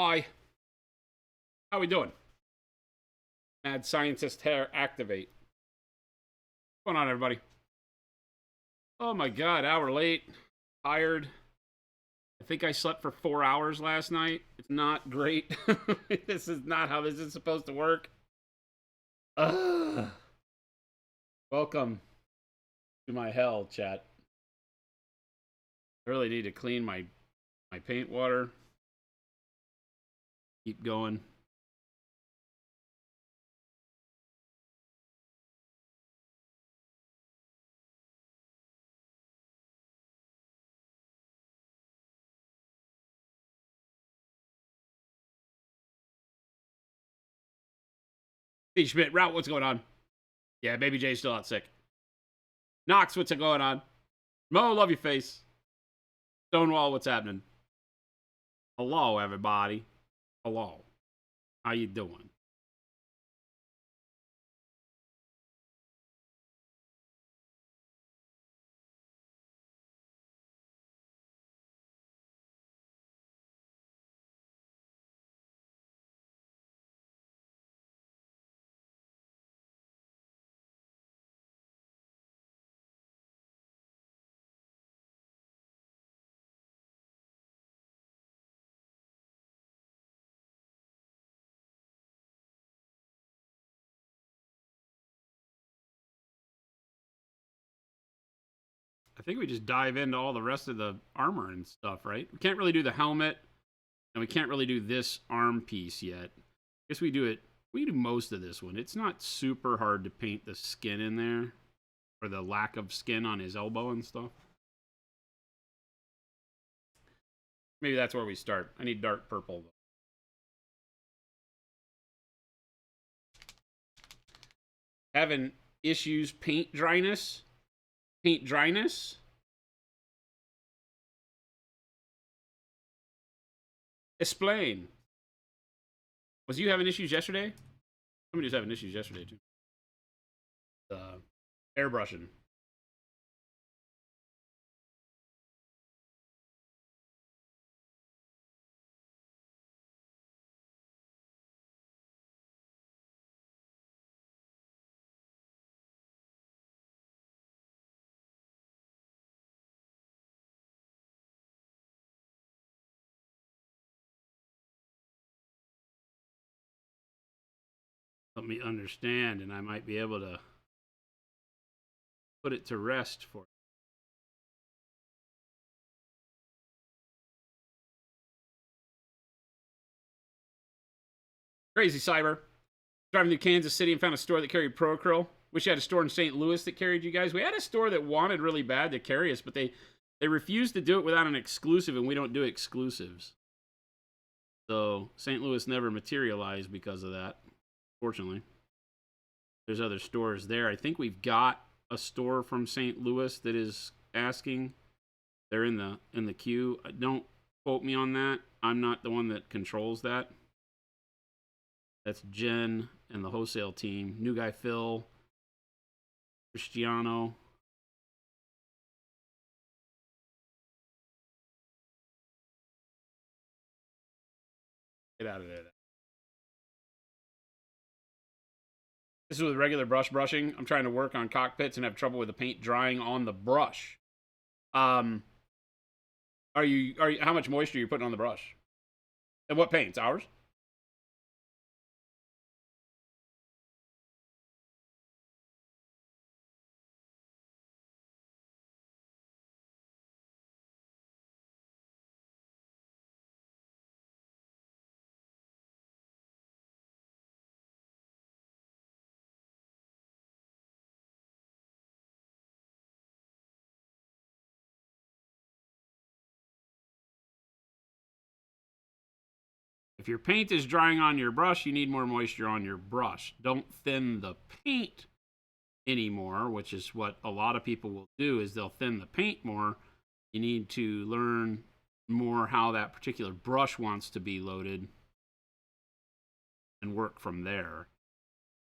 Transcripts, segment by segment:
Hi. How we doing? Mad scientist hair activate. What's going on, everybody? Oh my god, hour late. Tired. I think I slept for 4 hours last night. It's not great. This is not how this is supposed to work. Ugh. Welcome to my hell, chat. I really need to clean my paint water. Keep going. Hey Schmidt, Route, what's going on? Yeah, Baby J's still out sick. Knox, what's going on? Mo, love your face. Stonewall, what's happening? Hello, everybody. Hello. How you doing? I think we just dive into all the rest of the armor and stuff, right? We can't really do the helmet, and we can't really do this arm piece yet. I guess we do it. We do most of this one. It's not super hard to paint the skin in there, or the lack of skin on his elbow and stuff. Maybe that's where we start. I need dark purple, though. Having issues paint dryness? Paint dryness? Explain. Was you having issues yesterday? Somebody was having issues yesterday, too. Airbrushing. Help me understand, and I might be able to put it to rest for you. Crazy Cyber. Driving through Kansas City and found a store that carried Pro Acryl. Wish you had a store in St. Louis that carried you guys. We had a store that wanted really bad to carry us, but they refused to do it without an exclusive, and we don't do exclusives. So St. Louis never materialized because of that, fortunately. There's other stores there. I think we've got a store from St. Louis that is asking. They're in the queue. Don't quote me on that. I'm not the one that controls that. That's Jen and the wholesale team. New guy Phil, Cristiano. Get out of there. This is with regular brushing. I'm trying to work on cockpits and have trouble with the paint drying on the brush. Are you how much moisture are you putting on the brush? And what paints? Ours? If your paint is drying on your brush, you need more moisture on your brush. Don't thin the paint anymore, which is what a lot of people will do, is they'll thin the paint more. You need to learn more how that particular brush wants to be loaded and work from there.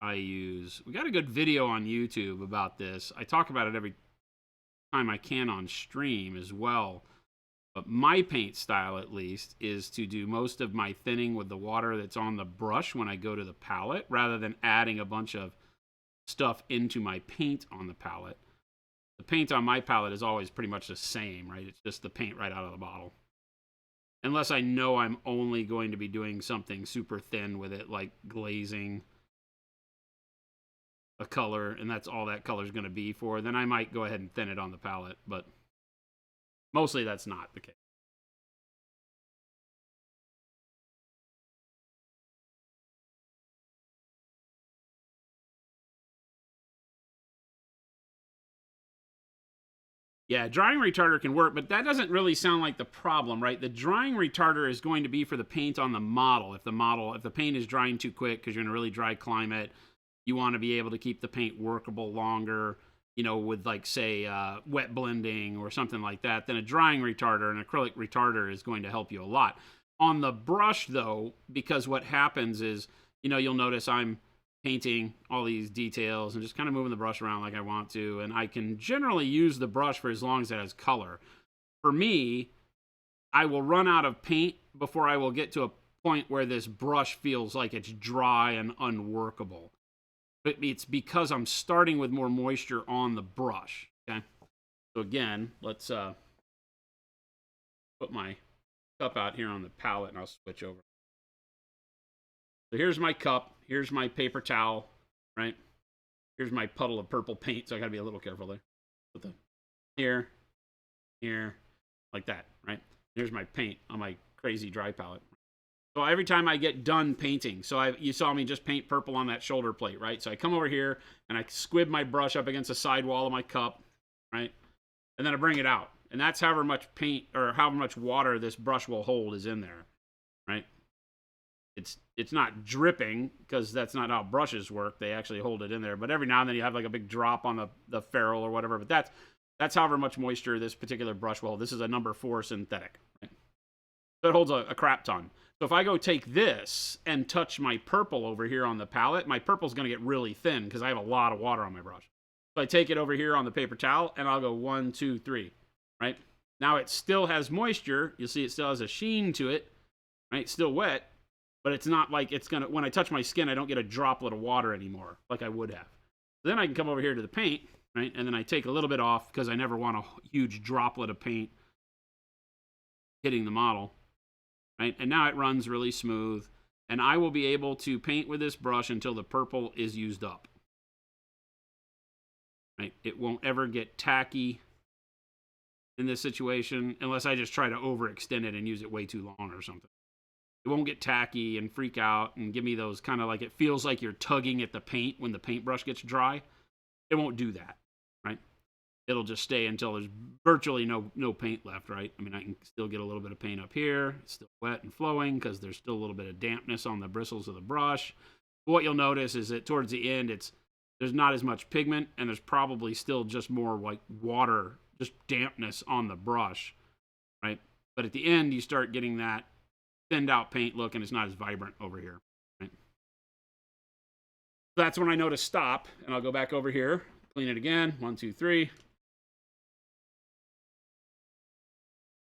We got a good video on YouTube about this. I talk about it every time I can on stream as well. But my paint style, at least, is to do most of my thinning with the water that's on the brush when I go to the palette, rather than adding a bunch of stuff into my paint on the palette. The paint on my palette is always pretty much the same, right? It's just the paint right out of the bottle. Unless I know I'm only going to be doing something super thin with it, like glazing a color, and that's all that color is going to be for, then I might go ahead and thin it on the palette, but mostly that's not the case. Yeah, drying retarder can work, but that doesn't really sound like the problem, right? The drying retarder is going to be for the paint on the model. If the paint is drying too quick because you're in a really dry climate, you want to be able to keep the paint workable longer, with like, say, wet blending or something like that, then a drying retarder, an acrylic retarder, is going to help you a lot. On the brush, though, because what happens is, you'll notice I'm painting all these details and just kind of moving the brush around like I want to, and I can generally use the brush for as long as it has color. For me, I will run out of paint before I will get to a point where this brush feels like it's dry and unworkable. But it's because I'm starting with more moisture on the brush. Okay, so again, let's put my cup out here on the palette, and I'll switch over. So here's my cup. Here's my paper towel, right? Here's my puddle of purple paint, so I got to be a little careful there. Put the here, like that, right? Here's my paint on my crazy dry palette. So every time I get done painting, you saw me just paint purple on that shoulder plate, right? So I come over here and I squib my brush up against the side wall of my cup, right? And then I bring it out. And that's however much paint or however much water this brush will hold is in there, right? It's not dripping, because that's not how brushes work. They actually hold it in there. But every now and then you have like a big drop on the ferrule or whatever. But that's however much moisture this particular brush will hold. This is a number 4 synthetic, right? So it holds a crap ton. So if I go take this and touch my purple over here on the palette, my purple's going to get really thin because I have a lot of water on my brush. So I take it over here on the paper towel, and I'll go 1, 2, 3, right? Now it still has moisture. You'll see it still has a sheen to it, right? It's still wet, but it's not like it's going to, when I touch my skin, I don't get a droplet of water anymore like I would have. So then I can come over here to the paint, right? And then I take a little bit off because I never want a huge droplet of paint hitting the model. Right? And now it runs really smooth, and I will be able to paint with this brush until the purple is used up. Right? It won't ever get tacky in this situation unless I just try to overextend it and use it way too long or something. It won't get tacky and freak out and give me those kind of like, it feels like you're tugging at the paint when the paintbrush gets dry. It won't do that, right? It'll just stay until there's virtually no paint left, right? I mean, I can still get a little bit of paint up here. It's still wet and flowing because there's still a little bit of dampness on the bristles of the brush. But what you'll notice is that towards the end, there's not as much pigment, and there's probably still just more like water, just dampness on the brush, right? But at the end, you start getting that thinned out paint look, and it's not as vibrant over here, right? That's when I know to stop, and I'll go back over here, clean it again, 1, 2, 3.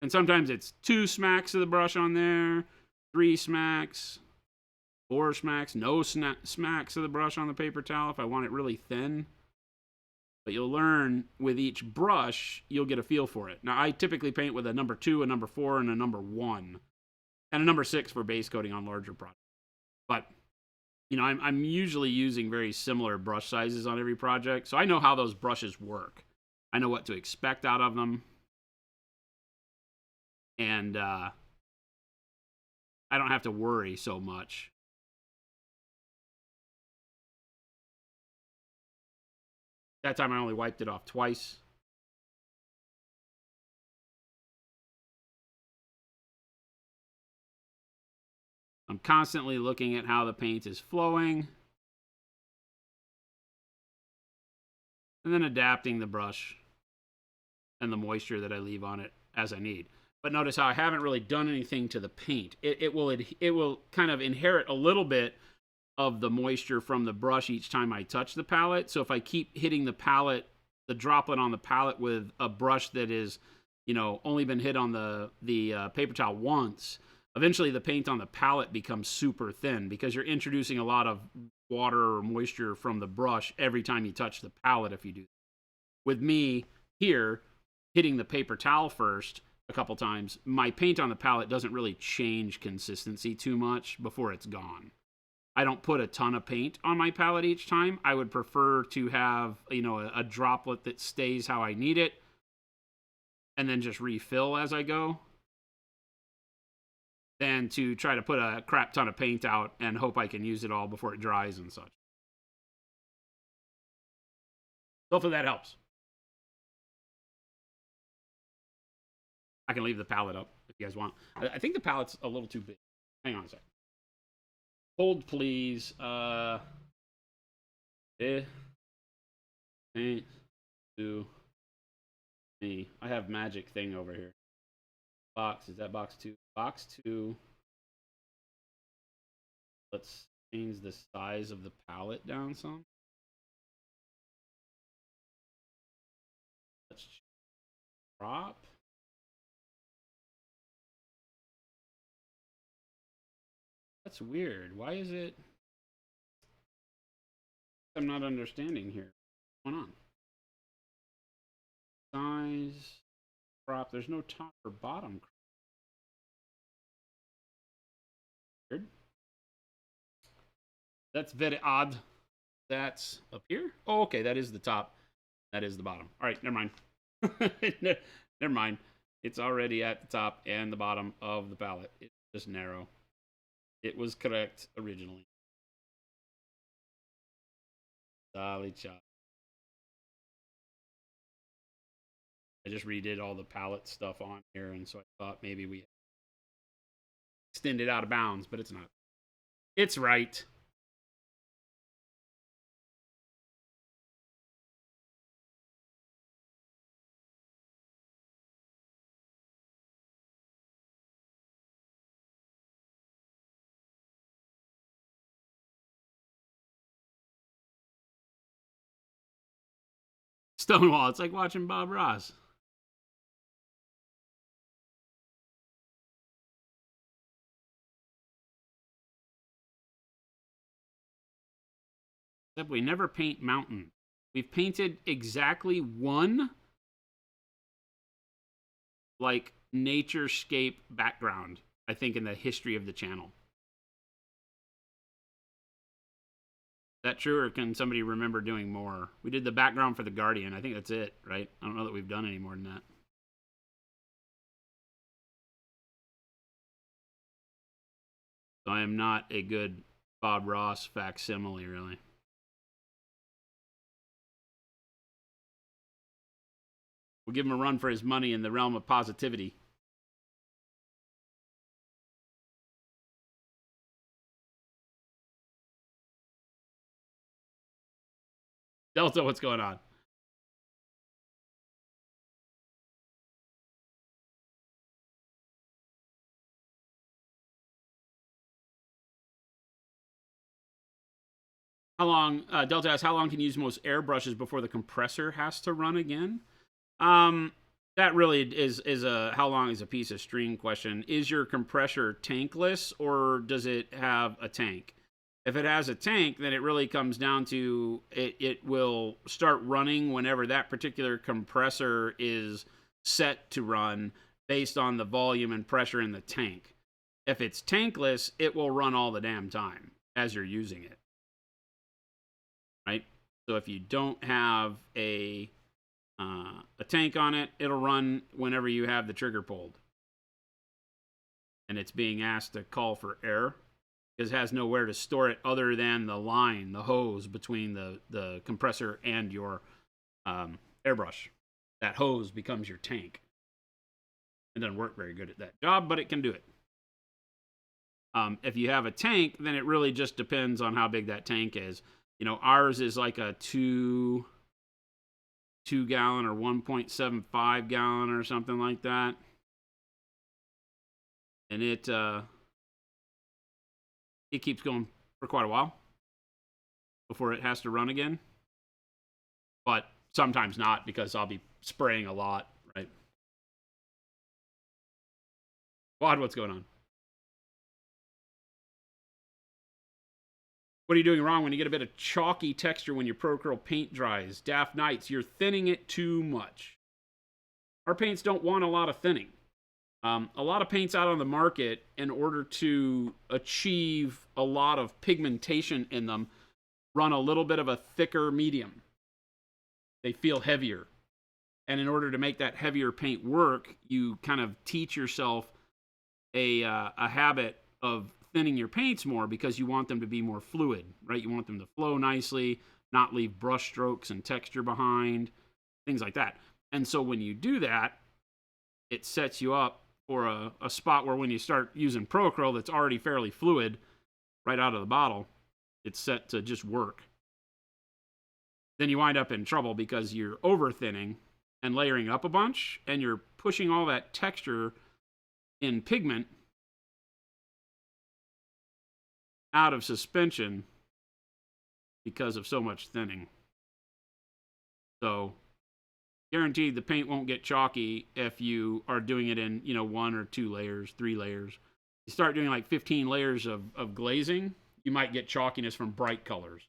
And sometimes it's 2 smacks of the brush on there, 3 smacks, 4 smacks, no smacks of the brush on the paper towel if I want it really thin. But you'll learn with each brush, you'll get a feel for it. Now, I typically paint with a number 2, a number 4, and a number 1. And a number 6 for base coating on larger projects. But, I'm usually using very similar brush sizes on every project. So I know how those brushes work. I know what to expect out of them. And I don't have to worry so much. That time I only wiped it off twice. I'm constantly looking at how the paint is flowing. And then adapting the brush and the moisture that I leave on it as I need. But notice how I haven't really done anything to the paint. It will kind of inherit a little bit of the moisture from the brush each time I touch the palette. So if I keep hitting the palette, the droplet on the palette with a brush that is only been hit on the paper towel once, eventually the paint on the palette becomes super thin because you're introducing a lot of water or moisture from the brush every time you touch the palette if you do. With me here, hitting the paper towel first a couple times, my paint on the palette doesn't really change consistency too much before it's gone. I don't put a ton of paint on my palette each time. I would prefer to have, a droplet that stays how I need it and then just refill as I go, than to try to put a crap ton of paint out and hope I can use it all before it dries and such. Hopefully that helps. I can leave the palette up if you guys want. I think the palette's a little too big. Hang on a sec. Hold, please. Paint to me. I have magic thing over here. Box, is that box 2? Box 2. Let's change the size of the palette down some. Let's crop. That's weird. Why is it? I'm not understanding here. What's going on? Size, crop. There's no top or bottom. Weird. That's very odd. That's up here. Oh, okay. That is the top. That is the bottom. All right. Never mind. Never mind. It's already at the top and the bottom of the palette. It's just narrow. It was correct originally. Solid shot. I just redid all the palette stuff on here, and so I thought maybe we extended out of bounds, but it's not. It's right. Stonewall. It's like watching Bob Ross. Except we never paint mountain. We've painted exactly one like naturescape background, I think, in the history of the channel. Is that true, or can somebody remember doing more? We did the background for the Guardian. I think that's it, right? I don't know that we've done any more than that. So I am not a good Bob Ross facsimile, really. We'll give him a run for his money in the realm of positivity. Delta, what's going on? How long, Delta asks, how long can you use most airbrushes before the compressor has to run again? That really is a how long is a piece of string question. Is your compressor tankless, or does it have a tank? If it has a tank, then it really comes down to it will start running whenever that particular compressor is set to run based on the volume and pressure in the tank. If it's tankless, it will run all the damn time as you're using it. Right? So if you don't have a tank on it, it'll run whenever you have the trigger pulled. And it's being asked to call for air because it has nowhere to store it other than the line, the hose between the compressor and your airbrush. That hose becomes your tank. It doesn't work very good at that job, but it can do it. If you have a tank, then it really just depends on how big that tank is. Ours is like a 2 gallon or 1.75 gallon or something like that. And it keeps going for quite a while before it has to run again. But sometimes not, because I'll be spraying a lot, right? Quad, what's going on? What are you doing wrong when you get a bit of chalky texture when your Pro-Acryl paint dries? Daft Nights, you're thinning it too much. Our paints don't want a lot of thinning. A lot of paints out on the market, in order to achieve a lot of pigmentation in them, run a little bit of a thicker medium. They feel heavier. And in order to make that heavier paint work, you kind of teach yourself a habit of thinning your paints more, because you want them to be more fluid, right? You want them to flow nicely, not leave brush strokes and texture behind, things like that. And so when you do that, it sets you up for a spot where when you start using Pro-Acryl that's already fairly fluid right out of the bottle, it's set to just work. Then you wind up in trouble because you're over thinning and layering up a bunch, and you're pushing all that texture in pigment out of suspension because of so much thinning. So guaranteed the paint won't get chalky if you are doing it in, 1 or 2 layers, 3 layers. You start doing like 15 layers of glazing, you might get chalkiness from bright colors,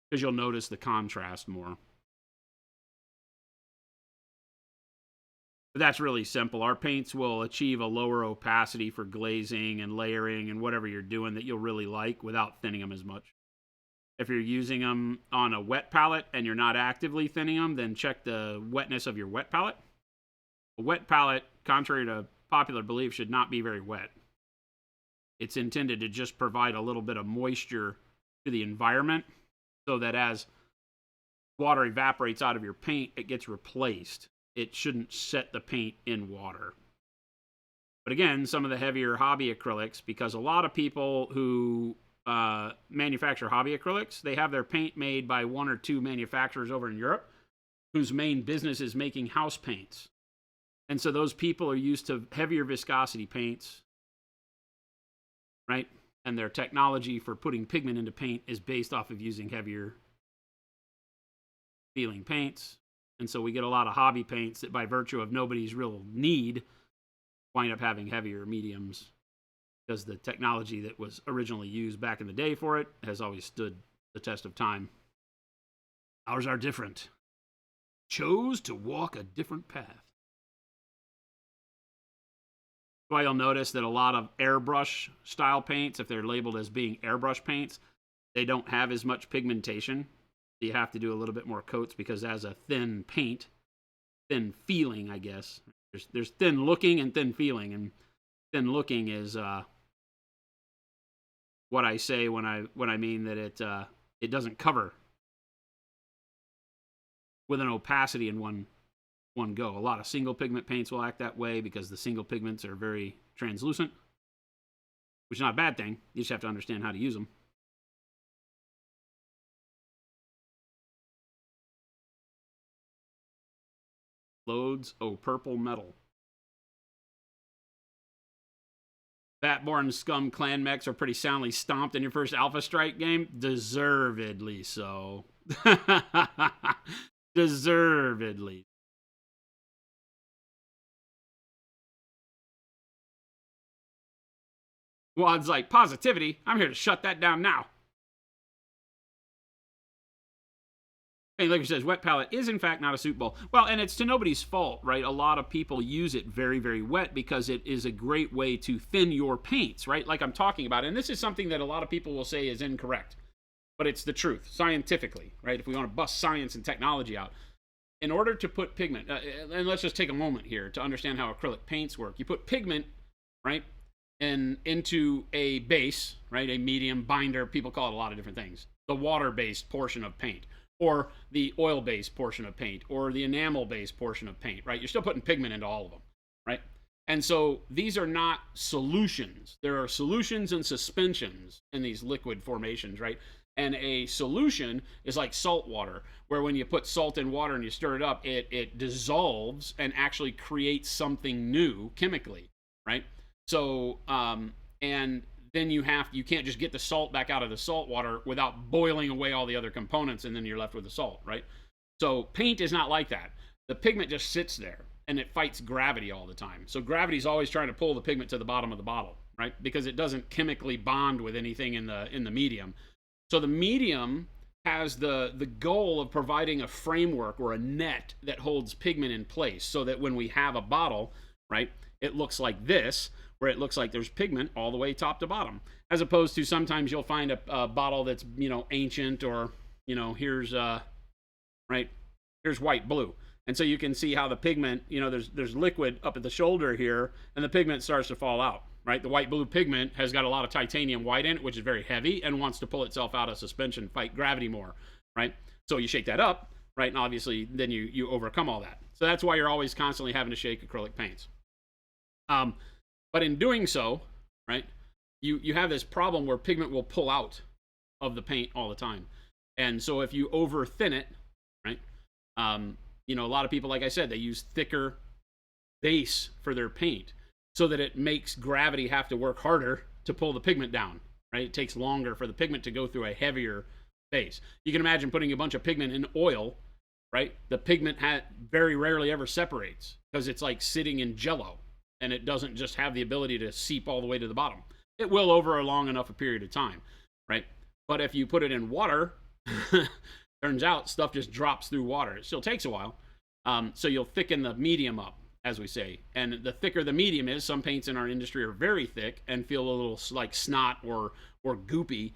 because you'll notice the contrast more. But that's really simple. Our paints will achieve a lower opacity for glazing and layering and whatever you're doing that you'll really like without thinning them as much. If you're using them on a wet palette and you're not actively thinning them, then check the wetness of your wet palette. A wet palette, contrary to popular belief, should not be very wet. It's intended to just provide a little bit of moisture to the environment, so that as water evaporates out of your paint, it gets replaced. It shouldn't set the paint in water. But again, some of the heavier hobby acrylics, because a lot of people who manufacture hobby acrylics, they have their paint made by 1 or 2 manufacturers over in Europe whose main business is making house paints. And so those people are used to heavier viscosity paints, right? And their technology for putting pigment into paint is based off of using heavier feeling paints. And so we get a lot of hobby paints that, by virtue of nobody's real need, wind up having heavier mediums, because the technology that was originally used back in the day for it has always stood the test of time. Ours are different. Chose to walk a different path. That's why you'll notice that a lot of airbrush style paints, if they're labeled as being airbrush paints, they don't have as much pigmentation. You have to do a little bit more coats, because as a thin paint, thin feeling, I guess. There's thin looking and thin feeling, and thin looking is what I say when I mean that it doesn't cover with an opacity in one go. A lot of single pigment paints will act that way, because the single pigments are very translucent, which is not a bad thing. You just have to understand how to use them. Loads o' purple metal. Fatborn Scum Clan mechs are pretty soundly stomped in your first Alpha Strike game. Deservedly so. Deservedly. Wad's like, positivity? I'm here to shut that down now. Hey, like says, wet palette is in fact not a soup bowl. Well, and it's to nobody's fault, right? A lot of people use it very, very wet, because it is a great way to thin your paints, right? Like I'm talking about. And this is something that a lot of people will say is incorrect, but it's the truth, scientifically, right? If we want to bust science and technology out. In order to put pigment, and let's just take a moment here to understand how acrylic paints work. You put pigment, right, into a base, right? A medium binder. People call it a lot of different things. The water-based portion of paint, or the oil-based portion of paint, or the enamel-based portion of paint, right? You're still putting pigment into all of them, right? And so these are not solutions. There are solutions and suspensions in these liquid formations, right? And a solution is like salt water, where when you put salt in water and you stir it up, it dissolves and actually creates something new chemically, right? So, and then you can't just get the salt back out of the salt water without boiling away all the other components, and then you're left with the salt, right? So paint is not like that. The pigment just sits there, and it fights gravity all the time. So gravity's always trying to pull the pigment to the bottom of the bottle, right? Because it doesn't chemically bond with anything in the medium. So the medium has the goal of providing a framework or a net that holds pigment in place, so that when we have a bottle, right, it looks like this, where it looks like there's pigment all the way top to bottom, as opposed to sometimes you'll find a bottle that's, you know, ancient, or, you know, here's white blue. And so you can see how the pigment, you know, there's liquid up at the shoulder here, and the pigment starts to fall out, right? The white blue pigment has got a lot of titanium white in it, which is very heavy and wants to pull itself out of suspension, fight gravity more, right? So you shake that up, right? And obviously then you overcome all that. So that's why you're always constantly having to shake acrylic paints. But in doing so, right, you have this problem where pigment will pull out of the paint all the time. And so if you over thin it, right, you know, a lot of people, like I said, they use thicker base for their paint so that it makes gravity have to work harder to pull the pigment down, right? It takes longer for the pigment to go through a heavier base. You can imagine putting a bunch of pigment in oil, right? The pigment very rarely ever separates because it's like sitting in Jello, and it doesn't just have the ability to seep all the way to the bottom. It will over a long enough a period of time, right? But if you put it in water, turns out stuff just drops through water. It still takes a while. So you'll thicken the medium up, as we say. And the thicker the medium is, some paints in our industry are very thick and feel a little like snot or goopy,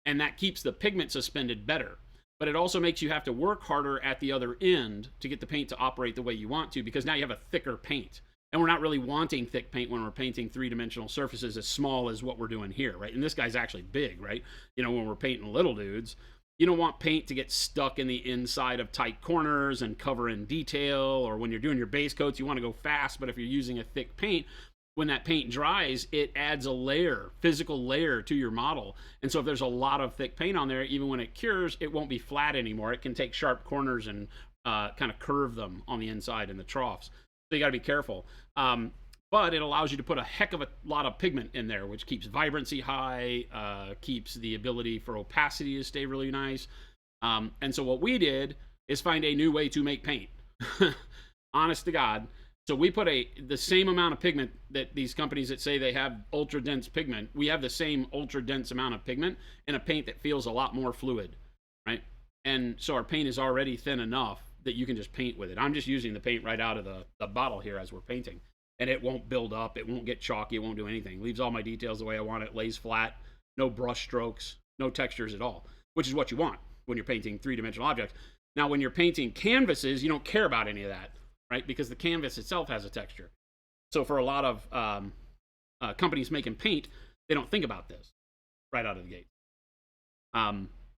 and that keeps the pigment suspended better. But it also makes you have to work harder at the other end to get the paint to operate the way you want to, because now you have a thicker paint. And we're not really wanting thick paint when we're painting three-dimensional surfaces as small as what we're doing here, right? And this guy's actually big, right? You know, when we're painting little dudes, you don't want paint to get stuck in the inside of tight corners and cover in detail, or when you're doing your base coats, you want to go fast, but if you're using a thick paint, when that paint dries, it adds a layer, physical layer to your model. And so if there's a lot of thick paint on there, even when it cures, it won't be flat anymore. It can take sharp corners and kind of curve them on the inside in the troughs. So you got to be careful. But it allows you to put a heck of a lot of pigment in there, which keeps vibrancy high, keeps the ability for opacity to stay really nice. And so what we did is find a new way to make paint. Honest to God. So we put the same amount of pigment that these companies that say they have ultra dense pigment, we have the same ultra dense amount of pigment in a paint that feels a lot more fluid, right? And so our paint is already thin enough that you can just paint with it. I'm just using the paint right out of the bottle here as we're painting. And it won't build up, it won't get chalky, it won't do anything. It leaves all my details the way I want it, lays flat, no brush strokes, no textures at all, which is what you want when you're painting three-dimensional objects. Now, when you're painting canvases, you don't care about any of that, right? Because the canvas itself has a texture. So for a lot of companies making paint, they don't think about this right out of the gate.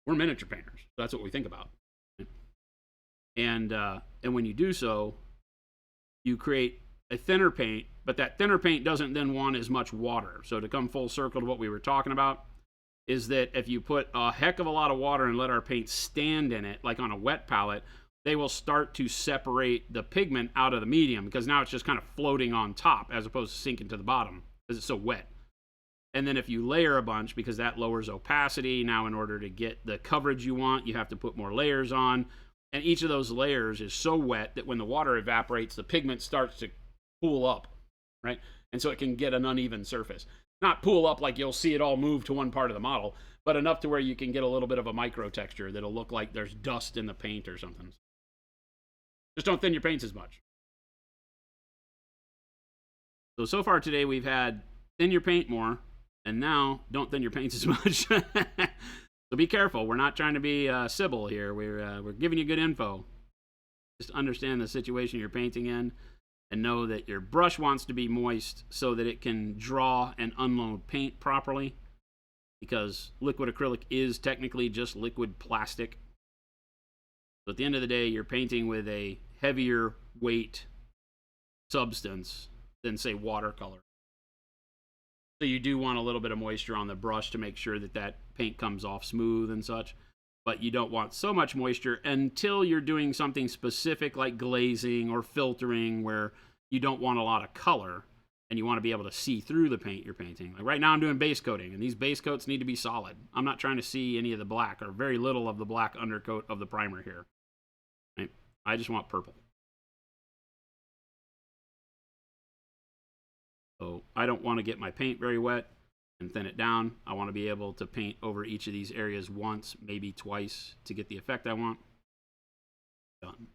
We're miniature painters, so that's what we think about. And when you do so, you create a thinner paint, but that thinner paint doesn't then want as much water. So to come full circle to what we were talking about, is that if you put a heck of a lot of water and let our paint stand in it, like on a wet palette, they will start to separate the pigment out of the medium, because now it's just kind of floating on top as opposed to sinking to the bottom because it's so wet. And then if you layer a bunch, because that lowers opacity, now in order to get the coverage you want, you have to put more layers on. And each of those layers is so wet that when the water evaporates, the pigment starts to pool up, right? And so it can get an uneven surface. Not pool up like you'll see it all move to one part of the model, but enough to where you can get a little bit of a micro texture that'll look like there's dust in the paint or something. Just don't thin your paints as much. So far today we've had thin your paint more, and now don't thin your paints as much. So be careful. We're not trying to be Sybil here. We're giving you good info. Just understand the situation you're painting in, and know that your brush wants to be moist so that it can draw and unload paint properly, because liquid acrylic is technically just liquid plastic. So at the end of the day, you're painting with a heavier weight substance than, say, watercolor. So you do want a little bit of moisture on the brush to make sure that that paint comes off smooth and such. But you don't want so much moisture until you're doing something specific like glazing or filtering, where you don't want a lot of color and you want to be able to see through the paint you're painting. Like right now I'm doing base coating, and these base coats need to be solid. I'm not trying to see any of the black, or very little of the black undercoat of the primer here. Right? I just want purple. So I don't want to get my paint very wet and thin it down. I want to be able to paint over each of these areas once, maybe twice, to get the effect I want. Done.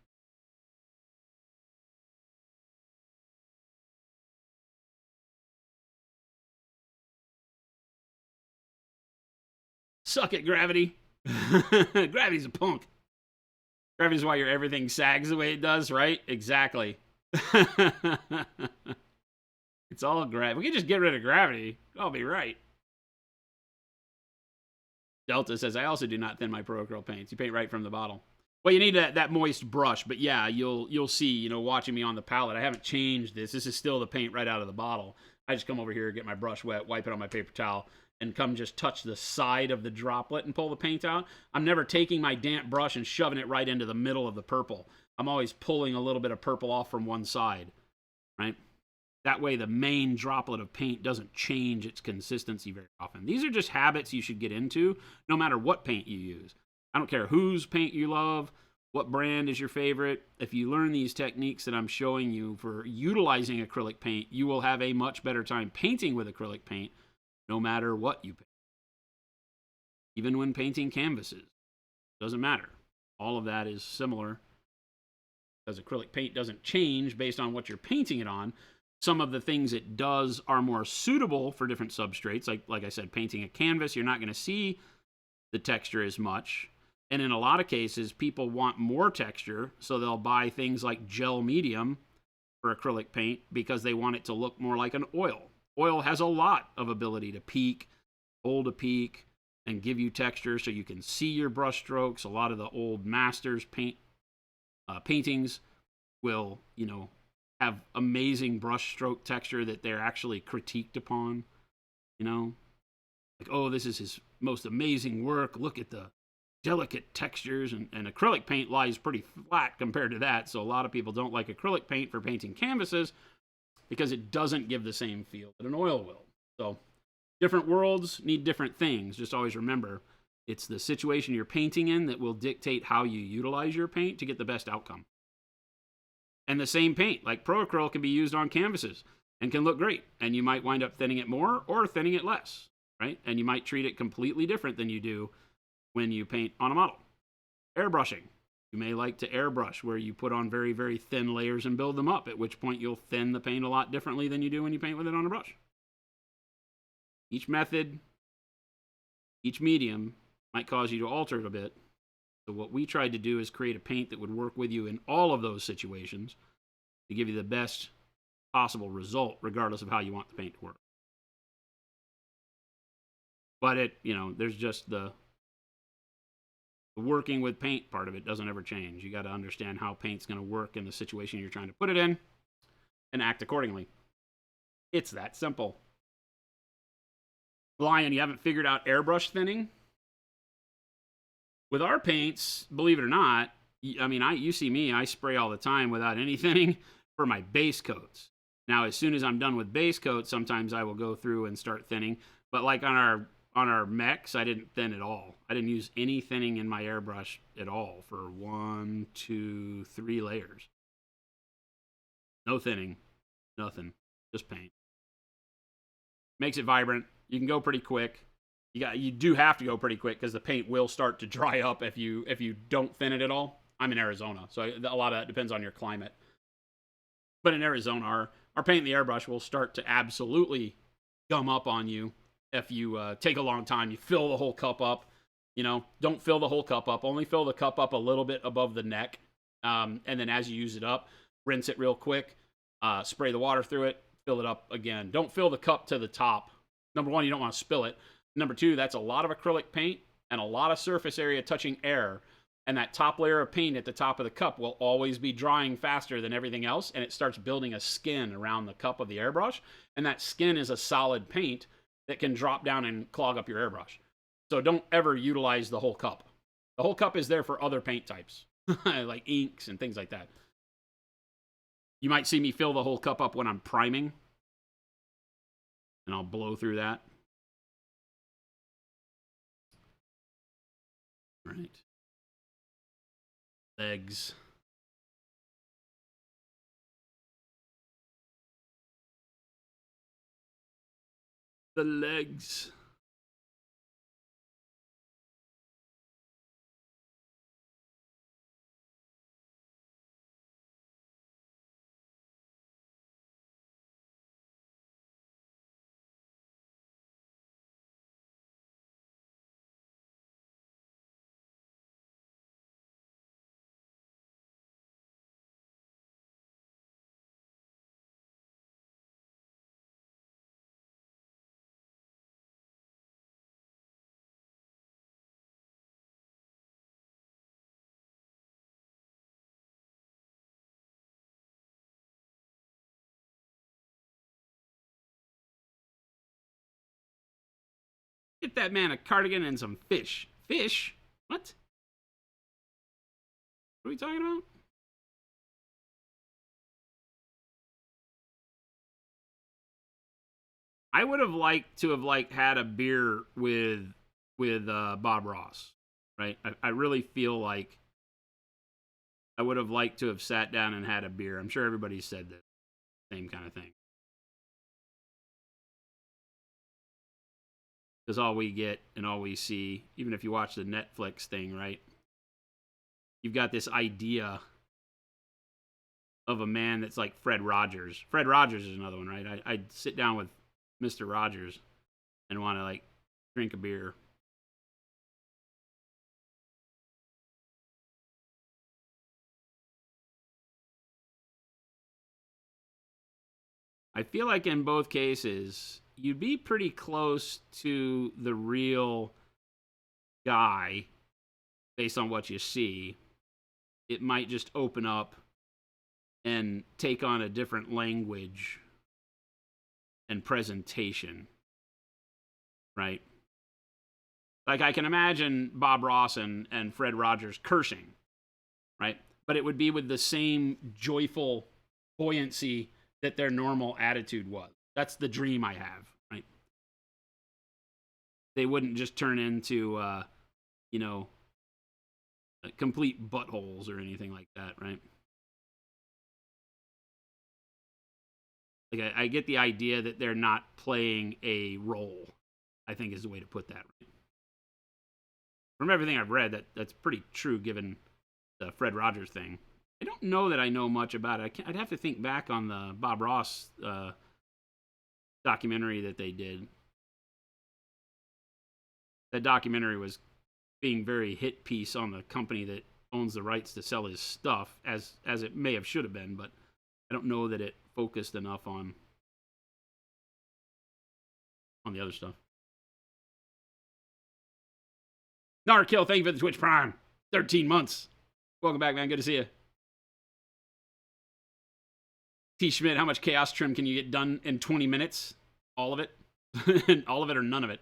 Suck it, gravity. Gravity's a punk. Gravity's why your everything sags the way it does, right? Exactly. It's all gravity. We can just get rid of gravity. I'll be right. Delta says, I also do not thin my Pro Acryl paints. You paint right from the bottle. Well, you need that moist brush, but yeah, you'll see, you know, watching me on the palette, I haven't changed this. This is still the paint right out of the bottle. I just come over here, get my brush wet, wipe it on my paper towel, and come just touch the side of the droplet and pull the paint out. I'm never taking my damp brush and shoving it right into the middle of the purple. I'm always pulling a little bit of purple off from one side, right? That way the main droplet of paint doesn't change its consistency very often. These are just habits you should get into no matter what paint you use. I don't care whose paint you love, what brand is your favorite. If you learn these techniques that I'm showing you for utilizing acrylic paint, you will have a much better time painting with acrylic paint no matter what you paint. Even when painting canvases, doesn't matter. All of that is similar because acrylic paint doesn't change based on what you're painting it on. Some of the things it does are more suitable for different substrates. Like I said, painting a canvas, you're not going to see the texture as much. And in a lot of cases, people want more texture, so they'll buy things like gel medium for acrylic paint because they want it to look more like an oil. Oil has a lot of ability to peak, hold a peak, and give you texture so you can see your brush strokes. A lot of the old masters paintings will, you know, have amazing brush stroke texture that they're actually critiqued upon, you know? Like, oh, this is his most amazing work. Look at the delicate textures, and acrylic paint lies pretty flat compared to that. So a lot of people don't like acrylic paint for painting canvases because it doesn't give the same feel that an oil will. So different worlds need different things. Just always remember, it's the situation you're painting in that will dictate how you utilize your paint to get the best outcome. And the same paint, like Pro Acryl, can be used on canvases and can look great. And you might wind up thinning it more or thinning it less, right? And you might treat it completely different than you do when you paint on a model. Airbrushing. You may like to airbrush, where you put on very, very thin layers and build them up, at which point you'll thin the paint a lot differently than you do when you paint with it on a brush. Each method, each medium might cause you to alter it a bit. So what we tried to do is create a paint that would work with you in all of those situations to give you the best possible result, regardless of how you want the paint to work. But it, you know, there's just the working with paint part of it doesn't ever change. You got to understand how paint's going to work in the situation you're trying to put it in and act accordingly. It's that simple. Lion, you haven't figured out airbrush thinning? With our paints, believe it or not, I mean, you see me, I spray all the time without any thinning for my base coats. Now, as soon as I'm done with base coats, sometimes I will go through and start thinning. But like on our mechs, I didn't thin at all. I didn't use any thinning in my airbrush at all for 1, 2, 3 layers. No thinning, nothing, just paint. Makes it vibrant. You can go pretty quick. You do have to go pretty quick because the paint will start to dry up if you don't thin it at all. I'm in Arizona, so a lot of that depends on your climate. But in Arizona, our paint in the airbrush will start to absolutely gum up on you if you take a long time. You fill the whole cup up. You know, don't fill the whole cup up. Only fill the cup up a little bit above the neck. And then as you use it up, rinse it real quick. Spray the water through it. Fill it up again. Don't fill the cup to the top. Number one, you don't want to spill it. Number two, that's a lot of acrylic paint and a lot of surface area touching air. And that top layer of paint at the top of the cup will always be drying faster than everything else. And it starts building a skin around the cup of the airbrush. And that skin is a solid paint that can drop down and clog up your airbrush. So don't ever utilize the whole cup. The whole cup is there for other paint types, like inks and things like that. You might see me fill the whole cup up when I'm priming. And I'll blow through that. Right. Legs. The legs. Get that man a cardigan and some fish. Fish? What? What are we talking about? I would have liked to have had a beer with Bob Ross, right? I really feel like I would have liked to have sat down and had a beer. I'm sure everybody said the same kind of thing. Because all we get and all we see, even if you watch the Netflix thing, right? You've got this idea of a man that's like Fred Rogers. Fred Rogers is another one, right? I'd sit down with Mr. Rogers and want to like drink a beer. I feel like in both cases, you'd be pretty close to the real guy based on what you see. It might just open up and take on a different language and presentation, right? Like I can imagine Bob Ross and Fred Rogers cursing, right? But it would be with the same joyful buoyancy that their normal attitude was. That's the dream I have, right? They wouldn't just turn into, you know, complete buttholes or anything like that, right? Like I get the idea that they're not playing a role, I think is the way to put that, right? From everything I've read, that's pretty true given the Fred Rogers thing. I don't know that I know much about it. I'd have to think back on the Bob Ross documentary that they did. That documentary was being very hit piece on the company that owns the rights to sell his stuff, as it may have should have been, but I don't know that it focused enough on the other stuff. Narkill, thank you for the Twitch Prime. 13 months. Welcome back, man. Good to see you. T. Schmidt, how much chaos trim can you get done in 20 minutes? All of it? All of it or none of it?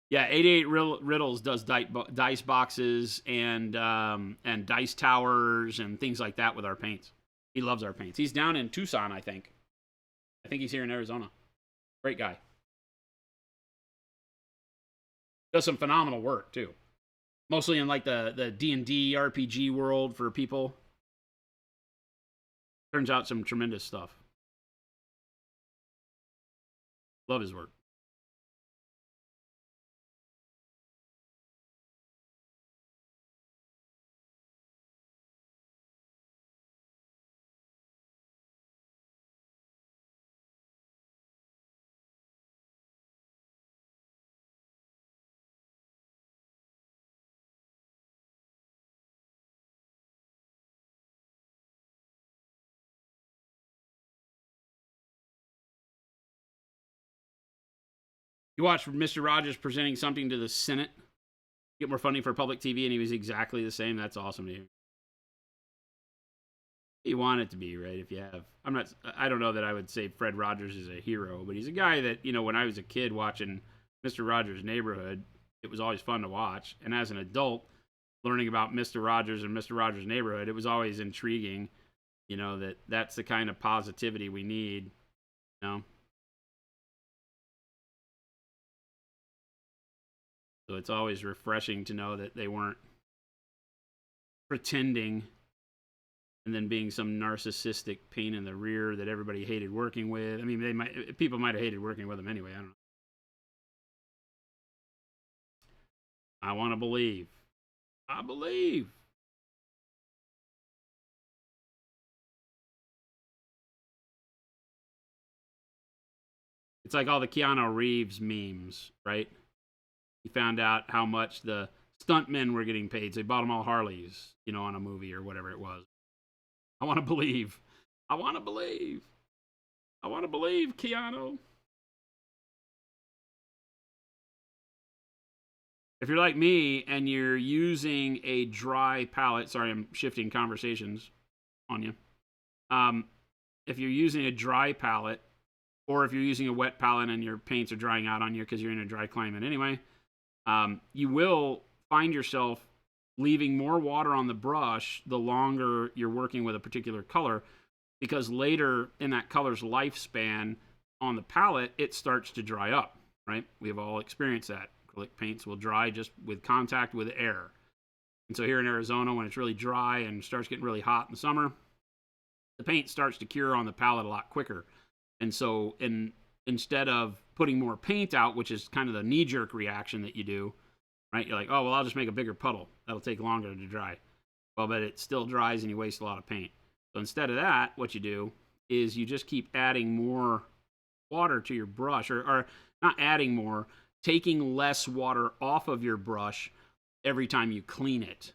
Yeah, 88 Riddles does dice boxes and dice towers and things like that with our paints. He loves our paints. He's down in Tucson, I think. I think he's here in Arizona. Great guy. Does some phenomenal work, too. Mostly in like the D&D RPG world for people. Turns out some tremendous stuff. Love his work. You watched Mr. Rogers presenting something to the Senate, get more funding for public TV, and he was exactly the same. That's awesome to hear. You want it to be, right? If you have, I don't know that I would say Fred Rogers is a hero, but he's a guy that, when I was a kid watching Mr. Rogers' Neighborhood, it was always fun to watch. And as an adult, learning about Mr. Rogers and Mr. Rogers' Neighborhood, it was always intriguing, that's the kind of positivity we need, So it's always refreshing to know that they weren't pretending and then being some narcissistic pain in the rear that everybody hated working with. I mean, people might have hated working with him anyway. I don't know. I want to believe. I believe. It's like all the Keanu Reeves memes, right? He found out how much the stuntmen were getting paid. So they bought them all Harleys, you know, on a movie or whatever it was. I want to believe. I want to believe. I want to believe, Keanu. If you're like me and you're using a dry palette, sorry, I'm shifting conversations on you. If you're using a dry palette, or if you're using a wet palette and your paints are drying out on you because you're in a dry climate anyway, you will find yourself leaving more water on the brush the longer you're working with a particular color, because later in that color's lifespan on the palette, it starts to dry up, right? We've all experienced that. Acrylic paints will dry just with contact with air. And so here in Arizona, when it's really dry and starts getting really hot in the summer, the paint starts to cure on the palette a lot quicker. And so instead of putting more paint out, which is kind of the knee-jerk reaction that you do, right? You're like, oh, well, I'll just make a bigger puddle. That'll take longer to dry. Well, but it still dries and you waste a lot of paint. So instead of that, what you do is you just keep adding more water to your brush, or not adding more, taking less water off of your brush every time you clean it.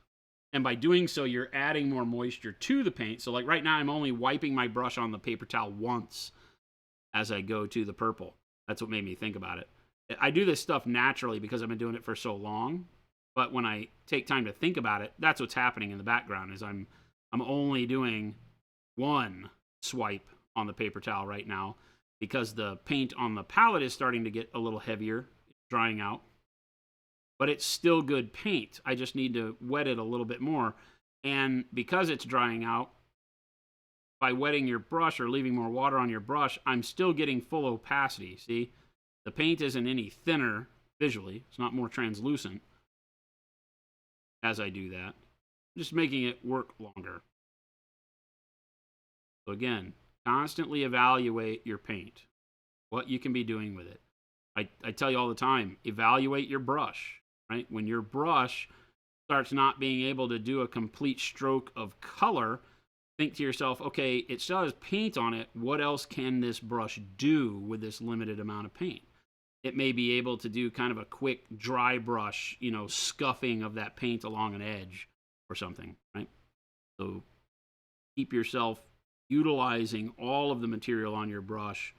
And by doing so, you're adding more moisture to the paint. So like right now, I'm only wiping my brush on the paper towel once as I go to the purple. That's what made me think about it. I do this stuff naturally because I've been doing it for so long. But when I take time to think about it, that's what's happening in the background. Is I'm only doing one swipe on the paper towel right now because the paint on the palette is starting to get a little heavier, drying out. But it's still good paint. I just need to wet it a little bit more. And because it's drying out, by wetting your brush or leaving more water on your brush, I'm still getting full opacity. See, the paint isn't any thinner visually. It's not more translucent as I do that. I'm just making it work longer. So again, constantly evaluate your paint, what you can be doing with it. I tell you all the time, evaluate your brush, right? When your brush starts not being able to do a complete stroke of color, think to yourself, okay, it still has paint on it. What else can this brush do with this limited amount of paint? It may be able to do kind of a quick dry brush, you know, scuffing of that paint along an edge or something, right? So keep yourself utilizing all of the material on your brush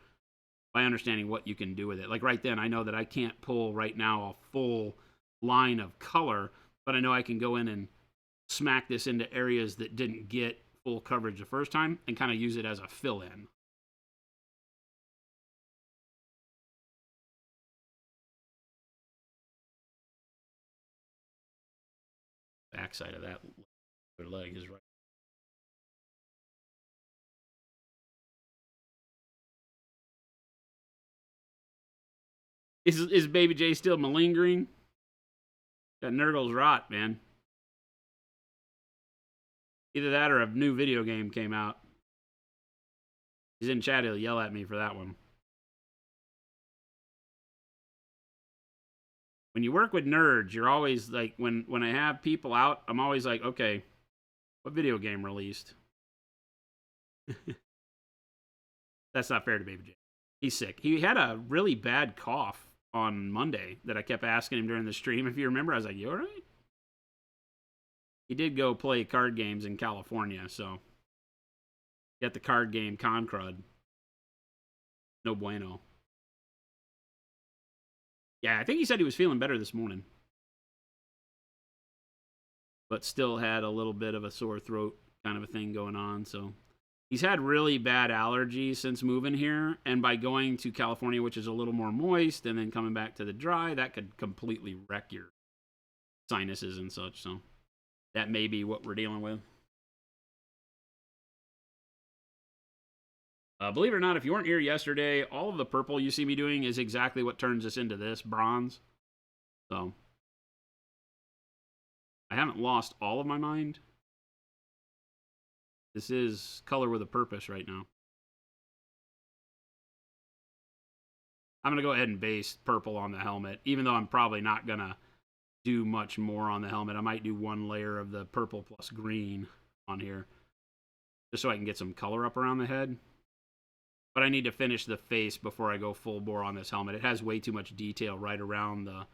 by understanding what you can do with it. Like right then, I know that I can't pull right now a full line of color, but I know I can go in and smack this into areas that didn't get full coverage the first time and kind of use it as a fill-in. Backside of that leg is right. Is Baby J still malingering? That Nurgle's rot, man. Either that or a new video game came out. He's in chat, he'll yell at me for that one. When you work with nerds, you're always like, when I have people out, I'm always like, okay, what video game released? That's not fair to Baby J. He's sick. He had a really bad cough on Monday that I kept asking him during the stream. If you remember, I was like, you all right? He did go play card games in California, so got the card game con crud. No bueno. Yeah, I think he said he was feeling better this morning, but still had a little bit of a sore throat kind of a thing going on. So he's had really bad allergies since moving here, and by going to California, which is a little more moist, and then coming back to the dry, that could completely wreck your sinuses and such. So that may be what we're dealing with. Believe it or not, if you weren't here yesterday, all of the purple you see me doing is exactly what turns us into this bronze. So I haven't lost all of my mind. This is color with a purpose right now. I'm going to go ahead and base purple on the helmet, even though I'm probably not going to do much more on the helmet. I might do one layer of the purple plus green on here, just so I can get some color up around the head. But I need to finish the face before I go full bore on this helmet. It has way too much detail right around the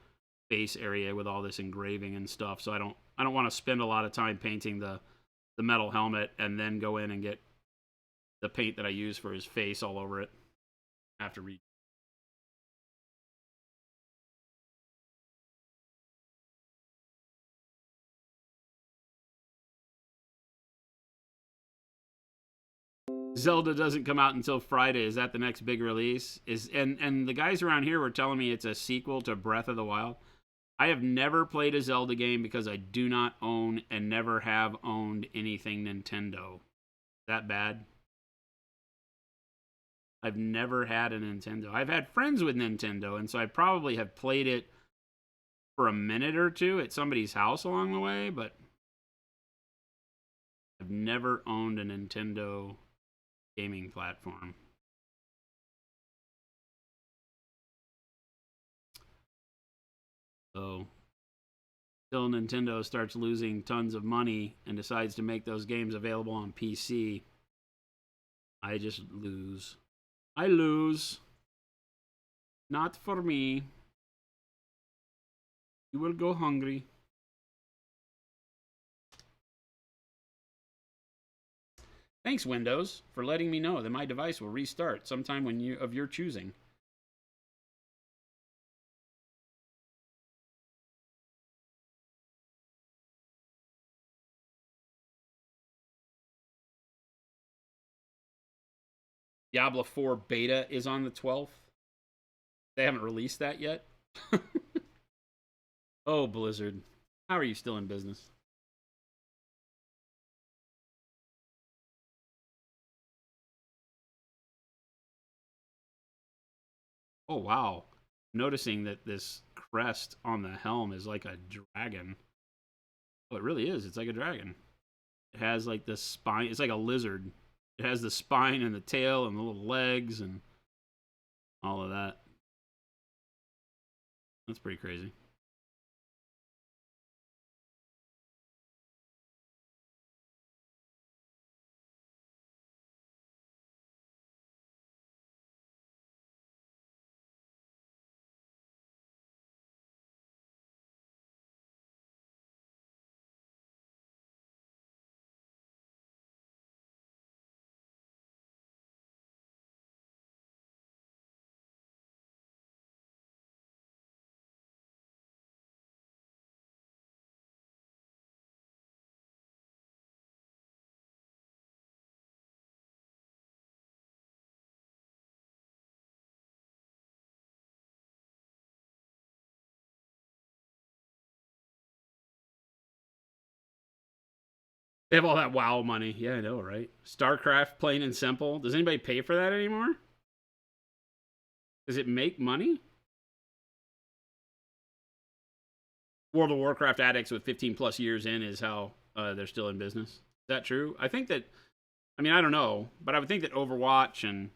face area with all this engraving and stuff, so I don't want to spend a lot of time painting the metal helmet and then go in and get the paint that I use for his face all over it. I have to read. Zelda doesn't come out until Friday. Is that the next big release? And the guys around here were telling me it's a sequel to Breath of the Wild. I have never played a Zelda game because I do not own and never have owned anything Nintendo. Is that bad? I've never had a Nintendo. I've had friends with Nintendo, and so I probably have played it for a minute or two at somebody's house along the way, but I've never owned a Nintendo gaming platform. So, till Nintendo starts losing tons of money and decides to make those games available on PC, I just lose. I lose. Not for me. You will go hungry. Thanks, Windows, for letting me know that my device will restart sometime of your choosing. Diablo 4 beta is on the 12th. They haven't released that yet. Oh, Blizzard. How are you still in business? Oh, wow. Noticing that this crest on the helm is like a dragon. Oh, it really is. It's like a dragon. It has like the spine. It's like a lizard. It has the spine and the tail and the little legs and all of that. That's pretty crazy. They have all that WoW money. Yeah, I know, right? StarCraft, plain and simple. Does anybody pay for that anymore? Does it make money? World of Warcraft addicts with 15 plus years in is how they're still in business. Is that true? I think that, I mean, I don't know, but I would think that Overwatch and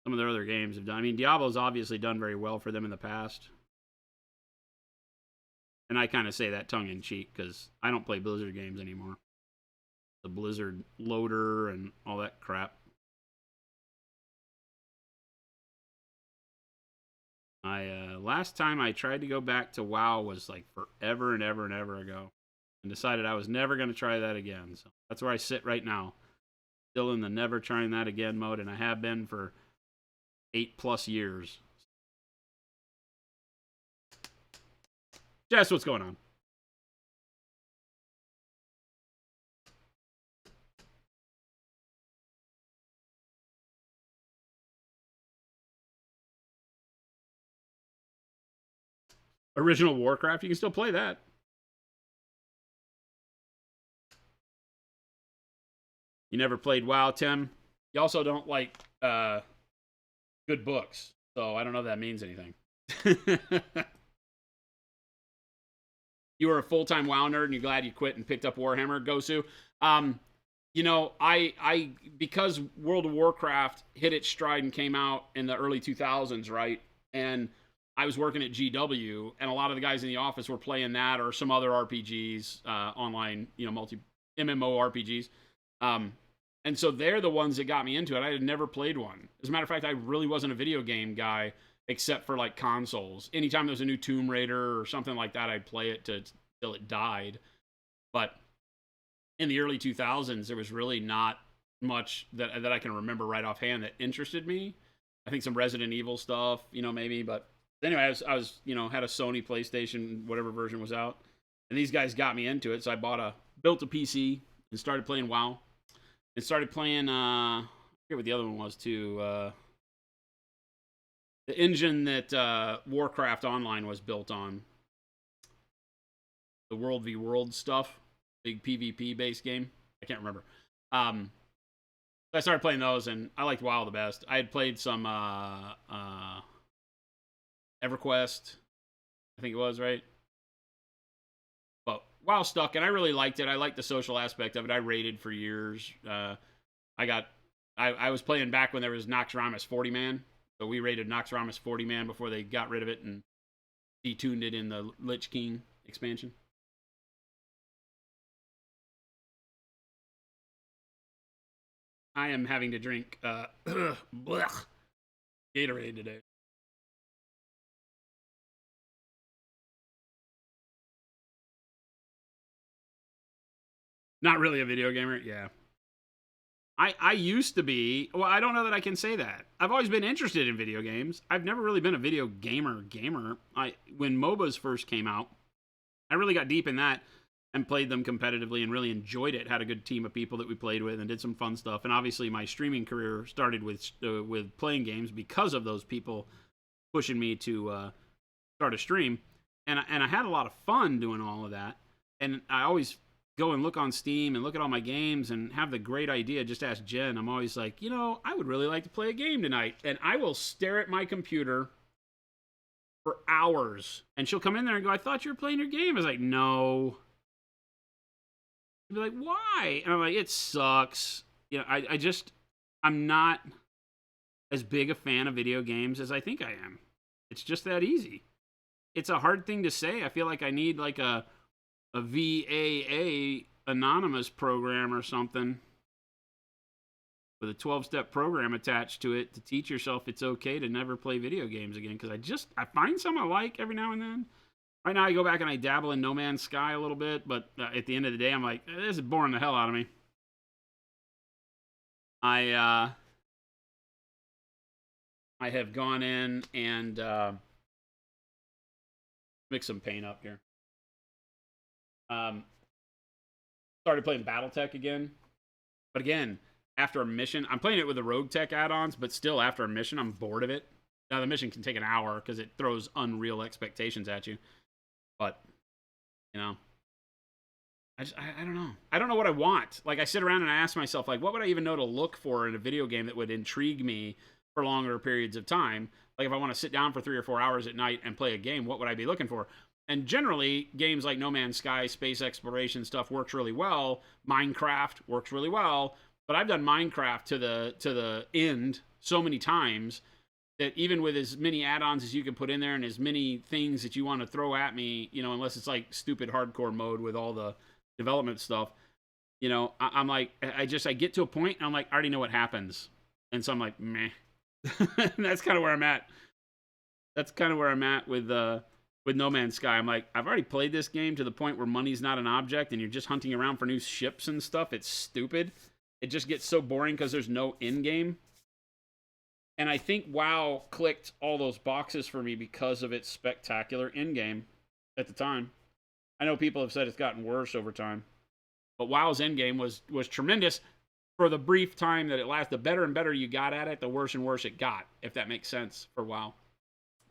some of their other games have done. I mean, Diablo's obviously done very well for them in the past. And I kind of say that tongue in cheek because I don't play Blizzard games anymore. The Blizzard loader and all that crap. Last time I tried to go back to WoW was like forever and ever and ever ago, and decided I was never going to try that again. So that's where I sit right now, still in the never trying that again mode, and I have been for 8+ years. Jess, what's going on? Original Warcraft, you can still play that. You never played WoW, Tim? You also don't like good books, so I don't know if that means anything. You were a full-time WoW nerd, and you're glad you quit and picked up Warhammer, Gosu. You know, I because World of Warcraft hit its stride and came out in the early 2000s, right? And I was working at GW, and a lot of the guys in the office were playing that or some other RPGs, online, multi MMO RPGs. Um, and so they're the ones that got me into it. I had never played one. As a matter of fact, I really wasn't a video game guy except for like consoles. Anytime there was a new Tomb Raider or something like that, I'd play it till it died. But in the early 2000s, there was really not much that I can remember right offhand that interested me. I think some Resident Evil stuff, maybe. But anyway, I was had a Sony PlayStation, whatever version was out, and these guys got me into it. So I built a PC and started playing WoW, and started playing. I forget what the other one was too. The engine that Warcraft Online was built on, the World v World stuff. Big PvP based game. I can't remember. So I started playing those, and I liked WoW the best. I had played some EverQuest, I think it was, right? But WoW stuck, and I really liked it. I liked the social aspect of it. I raided for years. I was playing back when there was Noxramas 40-man. So we raided Noxramas 40-man before they got rid of it and detuned it in the Lich King expansion. I am having to drink Gatorade today. Not really a video gamer, yeah. I used to be. Well, I don't know that I can say that. I've always been interested in video games. I've never really been a video gamer. When MOBAs first came out, I really got deep in that and played them competitively and really enjoyed it. Had a good team of people that we played with and did some fun stuff. And obviously my streaming career started with playing games because of those people pushing me to start a stream. And I had a lot of fun doing all of that. And I always go and look on Steam and look at all my games and have the great idea. Just ask Jen. I'm always like, I would really like to play a game tonight. And I will stare at my computer for hours. And she'll come in there and go, I thought you were playing your game. I was like, no. She'd be like, why? And I'm like, it sucks. I'm not as big a fan of video games as I think I am. It's just that easy. It's a hard thing to say. I feel like I need like a VAA anonymous program or something with a 12-step program attached to it to teach yourself it's okay to never play video games again. Because I find some I like every now and then. Right now I go back and I dabble in No Man's Sky a little bit, but at the end of the day I'm like, this is boring the hell out of me. I have gone in and mix some paint up here. Started playing BattleTech again. But again, after a mission, I'm playing it with the Rogue Tech add-ons, but still after a mission, I'm bored of it. Now the mission can take an hour because it throws unreal expectations at you. But, I don't know. I don't know what I want. Like, I sit around and I ask myself, like, what would I even know to look for in a video game that would intrigue me for longer periods of time? Like, if I want to sit down for 3 or 4 hours at night and play a game, what would I be looking for? And generally, games like No Man's Sky, space exploration stuff works really well. Minecraft works really well. But I've done Minecraft to the end so many times that even with as many add-ons as you can put in there and as many things that you want to throw at me, unless it's like stupid hardcore mode with all the development stuff, I'm like, I get to a point and I'm like, I already know what happens. And so I'm like, meh. And that's kind of where I'm at. That's kind of where I'm at with No Man's Sky. I'm like, I've already played this game to the point where money's not an object and you're just hunting around for new ships and stuff. It's stupid. It just gets so boring because there's no end game. And I think WoW clicked all those boxes for me because of its spectacular end game at the time. I know people have said it's gotten worse over time. But WoW's end game was tremendous for the brief time that it lasted. The better and better you got at it, the worse and worse it got, if that makes sense for WoW.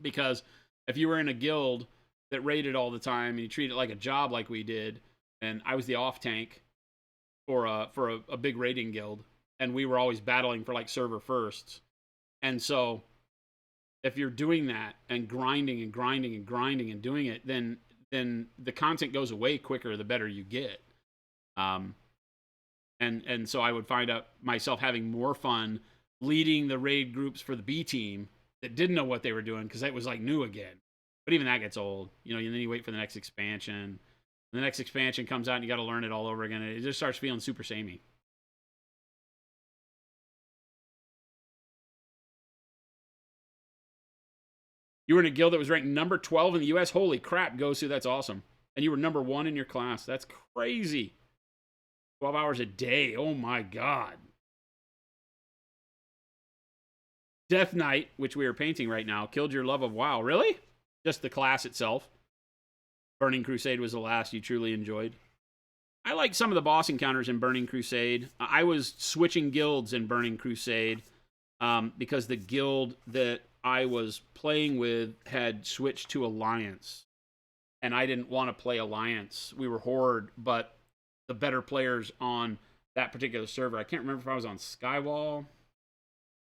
Because if you were in a guild that raided all the time and you treated it like a job like we did, and I was the off tank for a big raiding guild, and we were always battling for like server firsts. And so if you're doing that and grinding and grinding and grinding and doing it, then the content goes away quicker the better you get. And And so I would find out myself having more fun leading the raid groups for the B team that didn't know what they were doing because it was like new again. But even that gets old, you know. And then you wait for the next expansion. The next expansion comes out and you got to learn it all over again. It just starts feeling super samey. You were in a guild that was ranked number 12 in the U.S. Holy crap, Gosu, that's awesome. And you were number 1 in your class. That's crazy. 12 hours a day. Oh my god. Death Knight, which we are painting right now, killed your love of WoW. Really? Just the class itself. Burning Crusade was the last you truly enjoyed. I like some of the boss encounters in Burning Crusade. I was switching guilds in Burning Crusade because the guild that I was playing with had switched to Alliance. And I didn't want to play Alliance. We were Horde, but the better players on that particular server, I can't remember if I was on Skywall.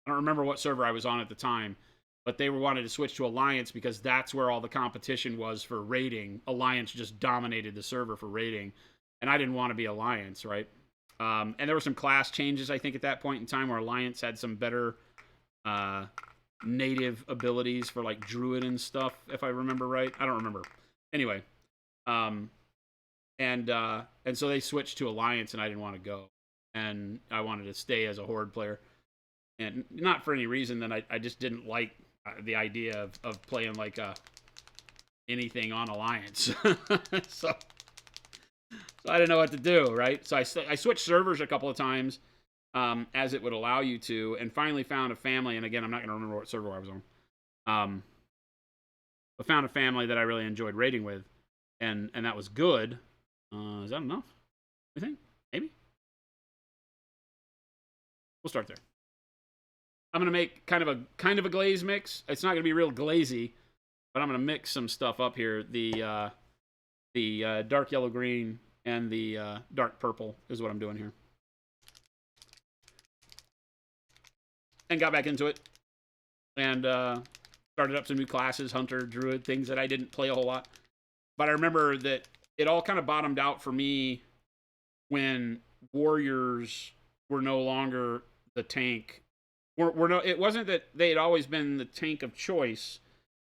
I don't remember what server I was on at the time, but they wanted to switch to Alliance because that's where all the competition was for raiding. Alliance just dominated the server for raiding, and I didn't want to be Alliance, right? And there were some class changes, I think, at that point in time where Alliance had some better native abilities for, like, Druid and stuff, if I remember right. I don't remember. Anyway, and so they switched to Alliance, and I didn't want to go. And I wanted to stay as a Horde player. And not for any reason that I just didn't like the idea of playing like anything on Alliance. so I didn't know what to do, right? So I switched servers a couple of times as it would allow you to, and finally found a family. And again, I'm not going to remember what server I was on. But found a family that I really enjoyed raiding with, and that was good. Is that enough? You think? Maybe? We'll start there. I'm going to make kind of a glaze mix. It's not going to be real glazy, but I'm going to mix some stuff up here. The dark yellow green and the dark purple is what I'm doing here. And got back into it. And started up some new classes, Hunter, Druid, things that I didn't play a whole lot. But I remember that it all kind of bottomed out for me when Warriors were no longer the tank. It wasn't that they had always been the tank of choice,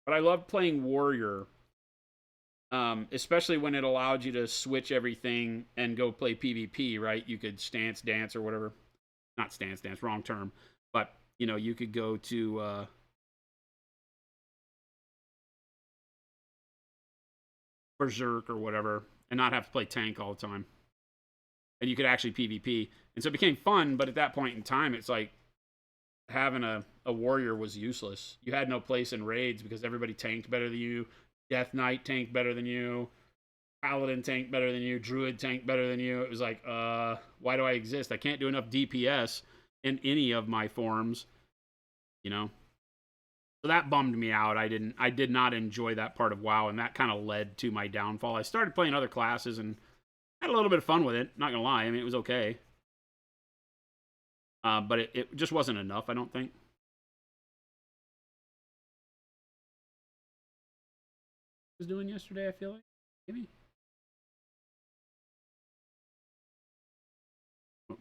but I loved playing Warrior, especially when it allowed you to switch everything and go play PvP, right? You could stance dance or whatever. Not stance dance, wrong term. But, you know, you could go to Berserk or whatever and not have to play tank all the time. And you could actually PvP. And so it became fun, but at that point in time, it's like, having a warrior was useless. You had no place in raids because everybody tanked better than you. Death Knight tanked better than you. Paladin tanked better than you. Druid tanked better than you. It was like, why do I exist? I can't do enough DPS in any of my forms, you know? So that bummed me out. I did not enjoy that part of WoW, and that kind of led to my downfall. I started playing other classes and had a little bit of fun with it, not gonna lie. I mean, it was okay. But it just wasn't enough, I don't think. Was doing yesterday, I feel like. Maybe.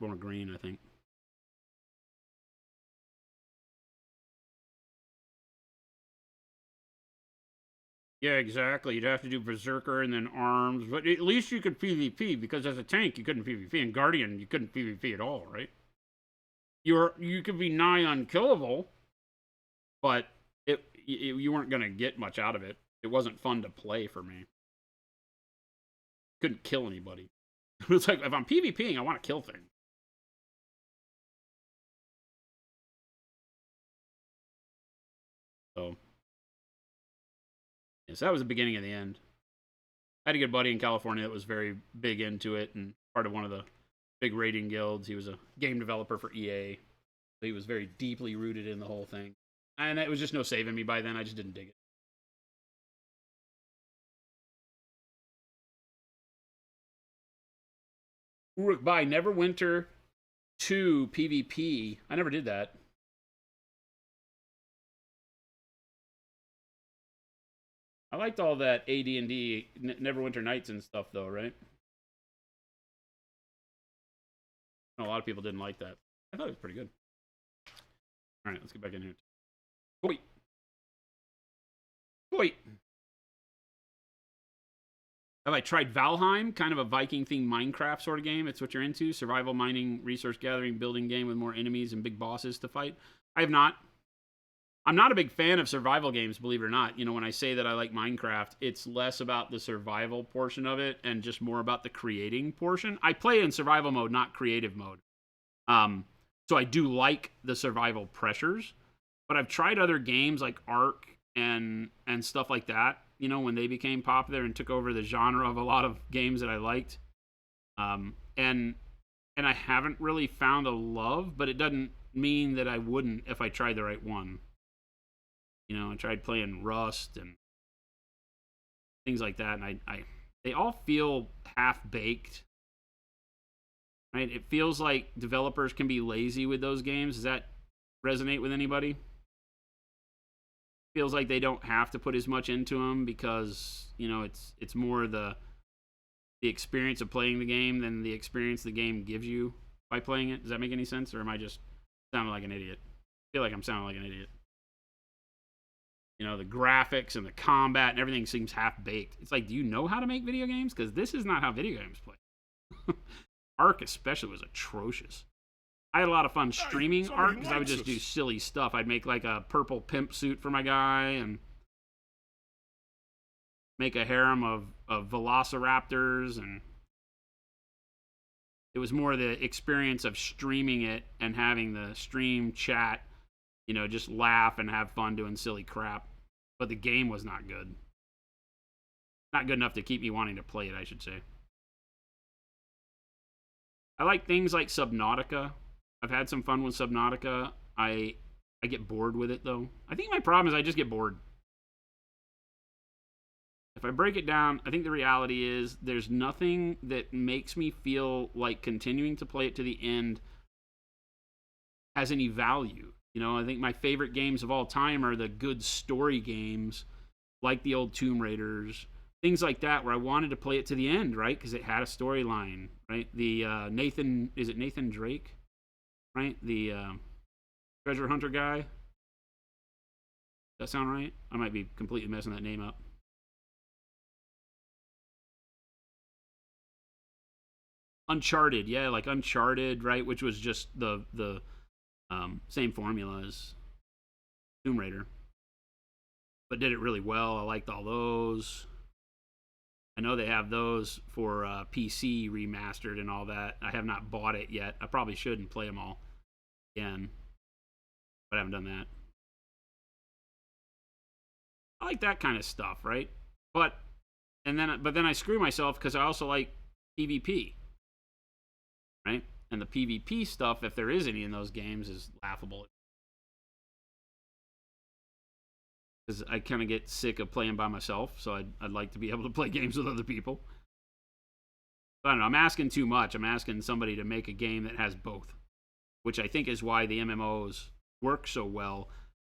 More green, I think. Yeah, exactly. You'd have to do Berserker and then Arms, but at least you could PvP, because as a tank, you couldn't PvP. And Guardian, you couldn't PvP at all, right? You could be nigh unkillable, but you weren't going to get much out of it. It wasn't fun to play for me. Couldn't kill anybody. It was like, if I'm PvPing, I want to kill things. So, yes, that was the beginning of the end. I had a good buddy in California that was very big into it and part of one of the big raiding guilds. He was a game developer for EA. So he was very deeply rooted in the whole thing. And it was just no saving me by then. I just didn't dig it. Uruk Bai, Neverwinter 2 PvP. I never did that. I liked all that AD&D, Neverwinter Nights and stuff, though, right? A lot of people didn't like that. I thought it was pretty good. All right, let's get back in here. Wait. Wait. Have I tried Valheim? Kind of a Viking-themed Minecraft sort of game. It's what you're into. Survival, mining, resource gathering, building game with more enemies and big bosses to fight. I have not. I'm not a big fan of survival games, believe it or not. You know, when I say that I like Minecraft, it's less about the survival portion of it and just more about the creating portion. I play in survival mode, not creative mode. So I do like the survival pressures, but I've tried other games like Ark and stuff like that, you know, when they became popular and took over the genre of a lot of games that I liked. And I haven't really found a love, but it doesn't mean that I wouldn't if I tried the right one. You know, I tried playing Rust and things like that, and they all feel half-baked. Right? It feels like developers can be lazy with those games. Does that resonate with anybody? Feels like they don't have to put as much into them because, you know, it's more the experience of playing the game than the experience the game gives you by playing it. Does that make any sense, or am I just sounding like an idiot? I feel like I'm sounding like an idiot. You know, the graphics and the combat and everything seems half-baked. It's like, do you know how to make video games? Because this is not how video games play. Ark especially was atrocious. I had a lot of fun streaming Ark because I would just do silly stuff. I'd make like a purple pimp suit for my guy and make a harem of velociraptors, and it was more the experience of streaming it and having the stream chat, you know, just laugh and have fun doing silly crap. But the game was not good. Not good enough to keep me wanting to play it, I should say. I like things like Subnautica. I've had some fun with Subnautica. I get bored with it, though. I think my problem is I just get bored. If I break it down, I think the reality is there's nothing that makes me feel like continuing to play it to the end has any value. You know, I think my favorite games of all time are the good story games, like the old Tomb Raiders, things like that, where I wanted to play it to the end, right? Because it had a storyline, right? The is it Nathan Drake, right? The treasure hunter guy. Does that sound right? I might be completely messing that name up. Uncharted, yeah, like Uncharted, right? Which was just the same formula as Tomb Raider, but did it really well. I liked all those. I know they have those for PC remastered and all that. I have not bought it yet. I probably should and play them all again, but I haven't done that. I like that kind of stuff, right? But then I screw myself because I also like PvP, right? And the PvP stuff, if there is any in those games, is laughable. Because I kind of get sick of playing by myself, so I'd like to be able to play games with other people. But I don't know, I'm asking too much. I'm asking somebody to make a game that has both, which I think is why the MMOs work so well,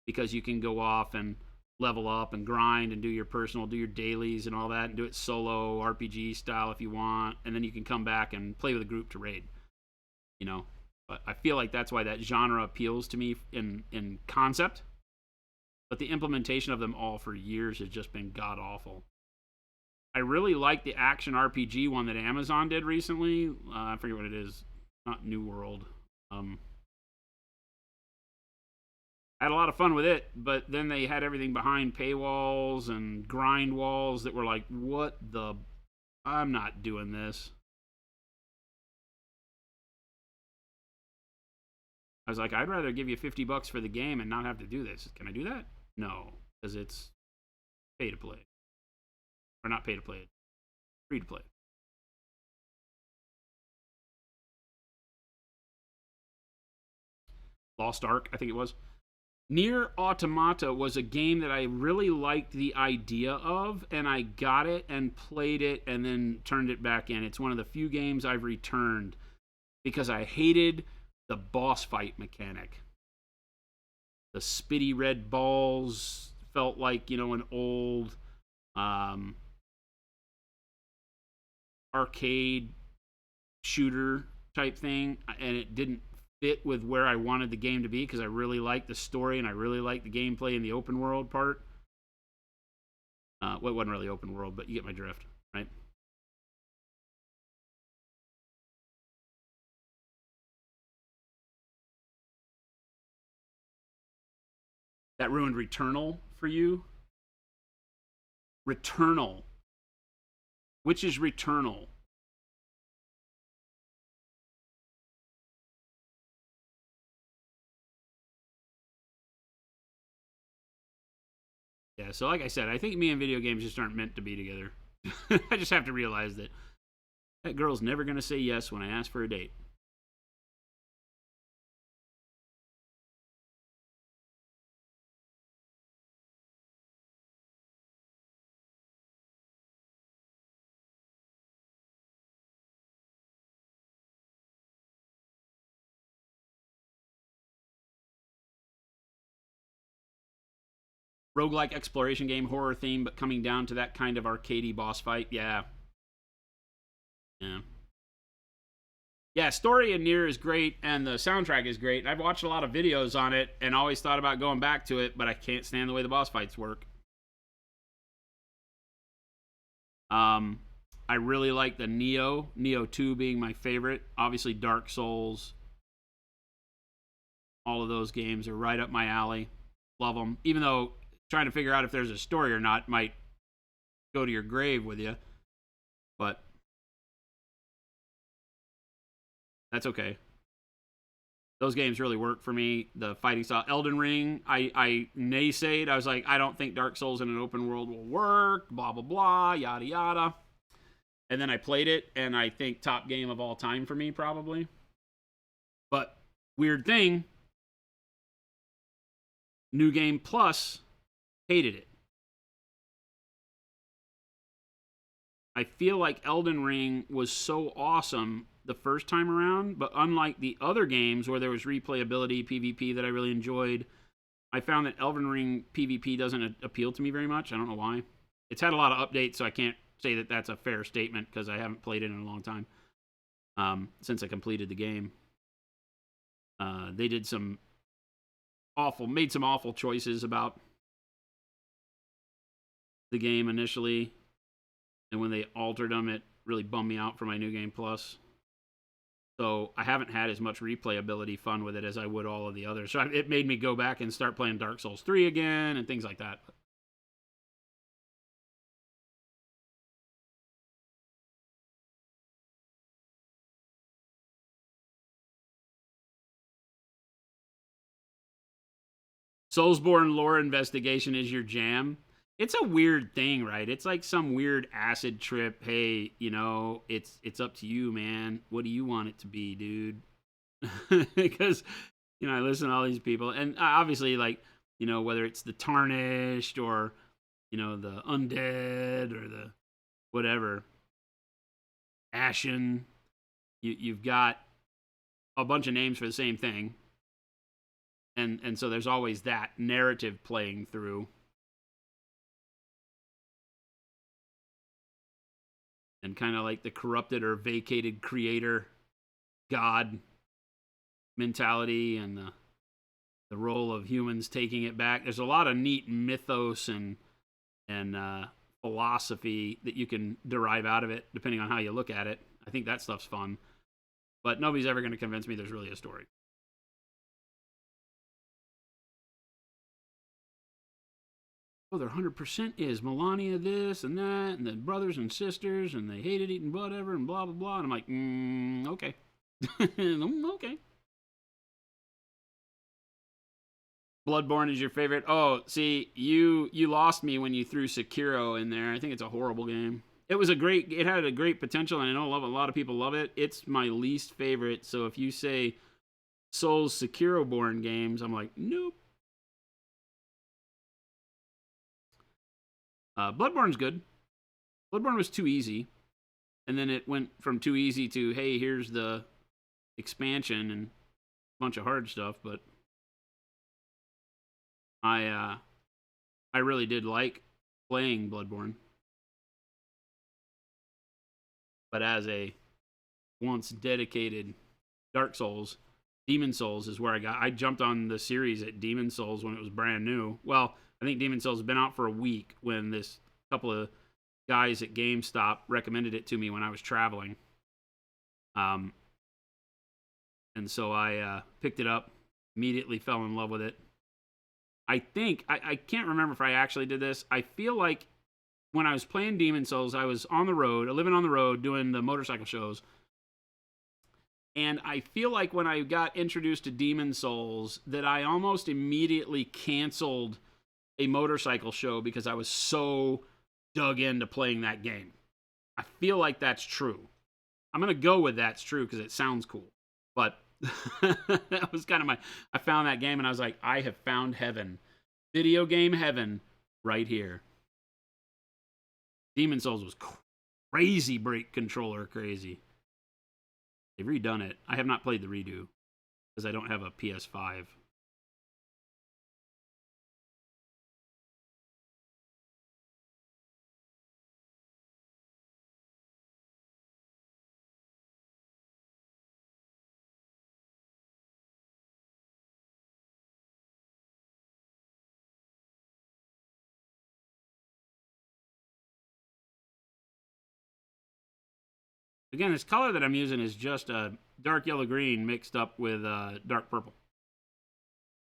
because you can go off and level up and grind and do your dailies and all that, and do it solo RPG style if you want, and then you can come back and play with a group to raid. You know, but I feel like that's why that genre appeals to me in concept. But the implementation of them all for years has just been god awful. I really like the action RPG one that Amazon did recently. I forget what it is. Not New World. I had a lot of fun with it, but then they had everything behind paywalls and grind walls that were like, what the? I'm not doing this. I was like, I'd rather give you $50 for the game and not have to do this. Can I do that? No, because it's pay to play. Or not pay to play, free to play. Lost Ark, I think it was. Nier Automata was a game that I really liked the idea of, and I got it and played it and then turned it back in. It's one of the few games I've returned because I hated the boss fight mechanic. The spitty red balls felt like, you know, an old arcade shooter type thing, and it didn't fit with where I wanted the game to be because I really liked the story and I really liked the gameplay in the open world part. Well, it wasn't really open world, but you get my drift, right? That ruined Returnal for you? Returnal. Which is Returnal? Yeah, so like I said, I think me and video games just aren't meant to be together. I just have to realize that that girl's never going to say yes when I ask for a date. Roguelike exploration game, horror theme, but coming down to that kind of arcadey boss fight. Yeah. Yeah. Yeah, story in Nier is great, and the soundtrack is great. I've watched a lot of videos on it and always thought about going back to it, but I can't stand the way the boss fights work. I really like the Neo 2 being my favorite. Obviously, Dark Souls. All of those games are right up my alley. Love them. Even though trying to figure out if there's a story or not might go to your grave with you. But that's okay. Those games really work for me. The fighting style. Elden Ring, I naysayed. I was like, I don't think Dark Souls in an open world will work. Blah, blah, blah. Yada, yada. And then I played it, and I think top game of all time for me, probably. But weird thing, New Game Plus hated it. I feel like Elden Ring was so awesome the first time around, but unlike the other games where there was replayability, PvP that I really enjoyed, I found that Elden Ring PvP doesn't appeal to me very much. I don't know why. It's had a lot of updates, so I can't say that that's a fair statement because I haven't played it in a long time since I completed the game. They did made some awful choices about the game initially, and when they altered them, it really bummed me out for my New Game Plus. So I haven't had as much replayability fun with it as I would all of the others. So it made me go back and start playing Dark Souls 3 again and things like that. Soulsborne lore investigation is your jam. It's a weird thing, right? It's like some weird acid trip. Hey, it's up to you, man. What do you want it to be, dude? Because I listen to all these people, and obviously, like, whether it's the Tarnished or the Undead or the whatever, Ashen, you've got a bunch of names for the same thing, and so there's always that narrative playing through, and kind of like the corrupted or vacated creator god mentality and the role of humans taking it back. There's a lot of neat mythos and philosophy that you can derive out of it, depending on how you look at it. I think that stuff's fun, but nobody's ever going to convince me there's really a story. Oh, their 100% is Melania this and that, and the brothers and sisters, and they hated eating whatever, and blah, blah, blah. And I'm like, okay. Okay. Bloodborne is your favorite. Oh, see, you lost me when you threw Sekiro in there. I think it's a horrible game. It had a great potential, and I know a lot of people love it. It's my least favorite. So if you say Souls Sekiro-born games, I'm like, nope. Bloodborne's good. Bloodborne was too easy, and then it went from too easy to, hey, here's the expansion and a bunch of hard stuff. But I really did like playing Bloodborne, but as a once dedicated Dark Souls. Demon Souls is where I jumped on the series at Demon Souls when it was brand new. Well, I think Demon Souls has been out for a week when this couple of guys at GameStop recommended it to me when I was traveling. And so I picked it up, immediately fell in love with it. I think, I can't remember if I actually did this. I feel like when I was playing Demon Souls, I was on the road, living on the road, doing the motorcycle shows. And I feel like when I got introduced to Demon Souls, that I almost immediately canceled a motorcycle show because I was so dug into playing that game. I feel like that's true. I'm going to go with that's true because it sounds cool. But that was kind of I found that game and I was like, I have found heaven. Video game heaven right here. Demon Souls was crazy break controller crazy. They've redone it. I have not played the redo because I don't have a PS5. Again, this color that I'm using is just a dark yellow green mixed up with dark purple.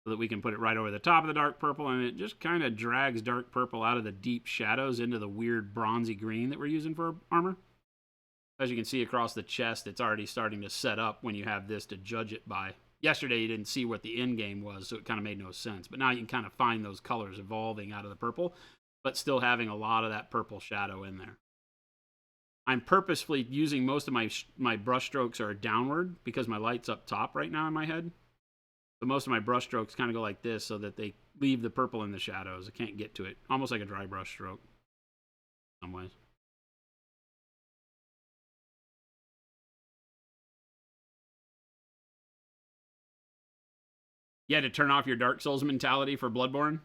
So that we can put it right over the top of the dark purple, and it just kind of drags dark purple out of the deep shadows into the weird bronzy green that we're using for armor. As you can see across the chest, it's already starting to set up when you have this to judge it by. Yesterday, you didn't see what the end game was, so it kind of made no sense. But now you can kind of find those colors evolving out of the purple, but still having a lot of that purple shadow in there. I'm purposefully using most of my brush strokes are downward because my light's up top right now in my head. But most of my brush strokes kind of go like this so that they leave the purple in the shadows. I can't get to it. Almost like a dry brush stroke in some ways. You had to turn off your Dark Souls mentality for Bloodborne?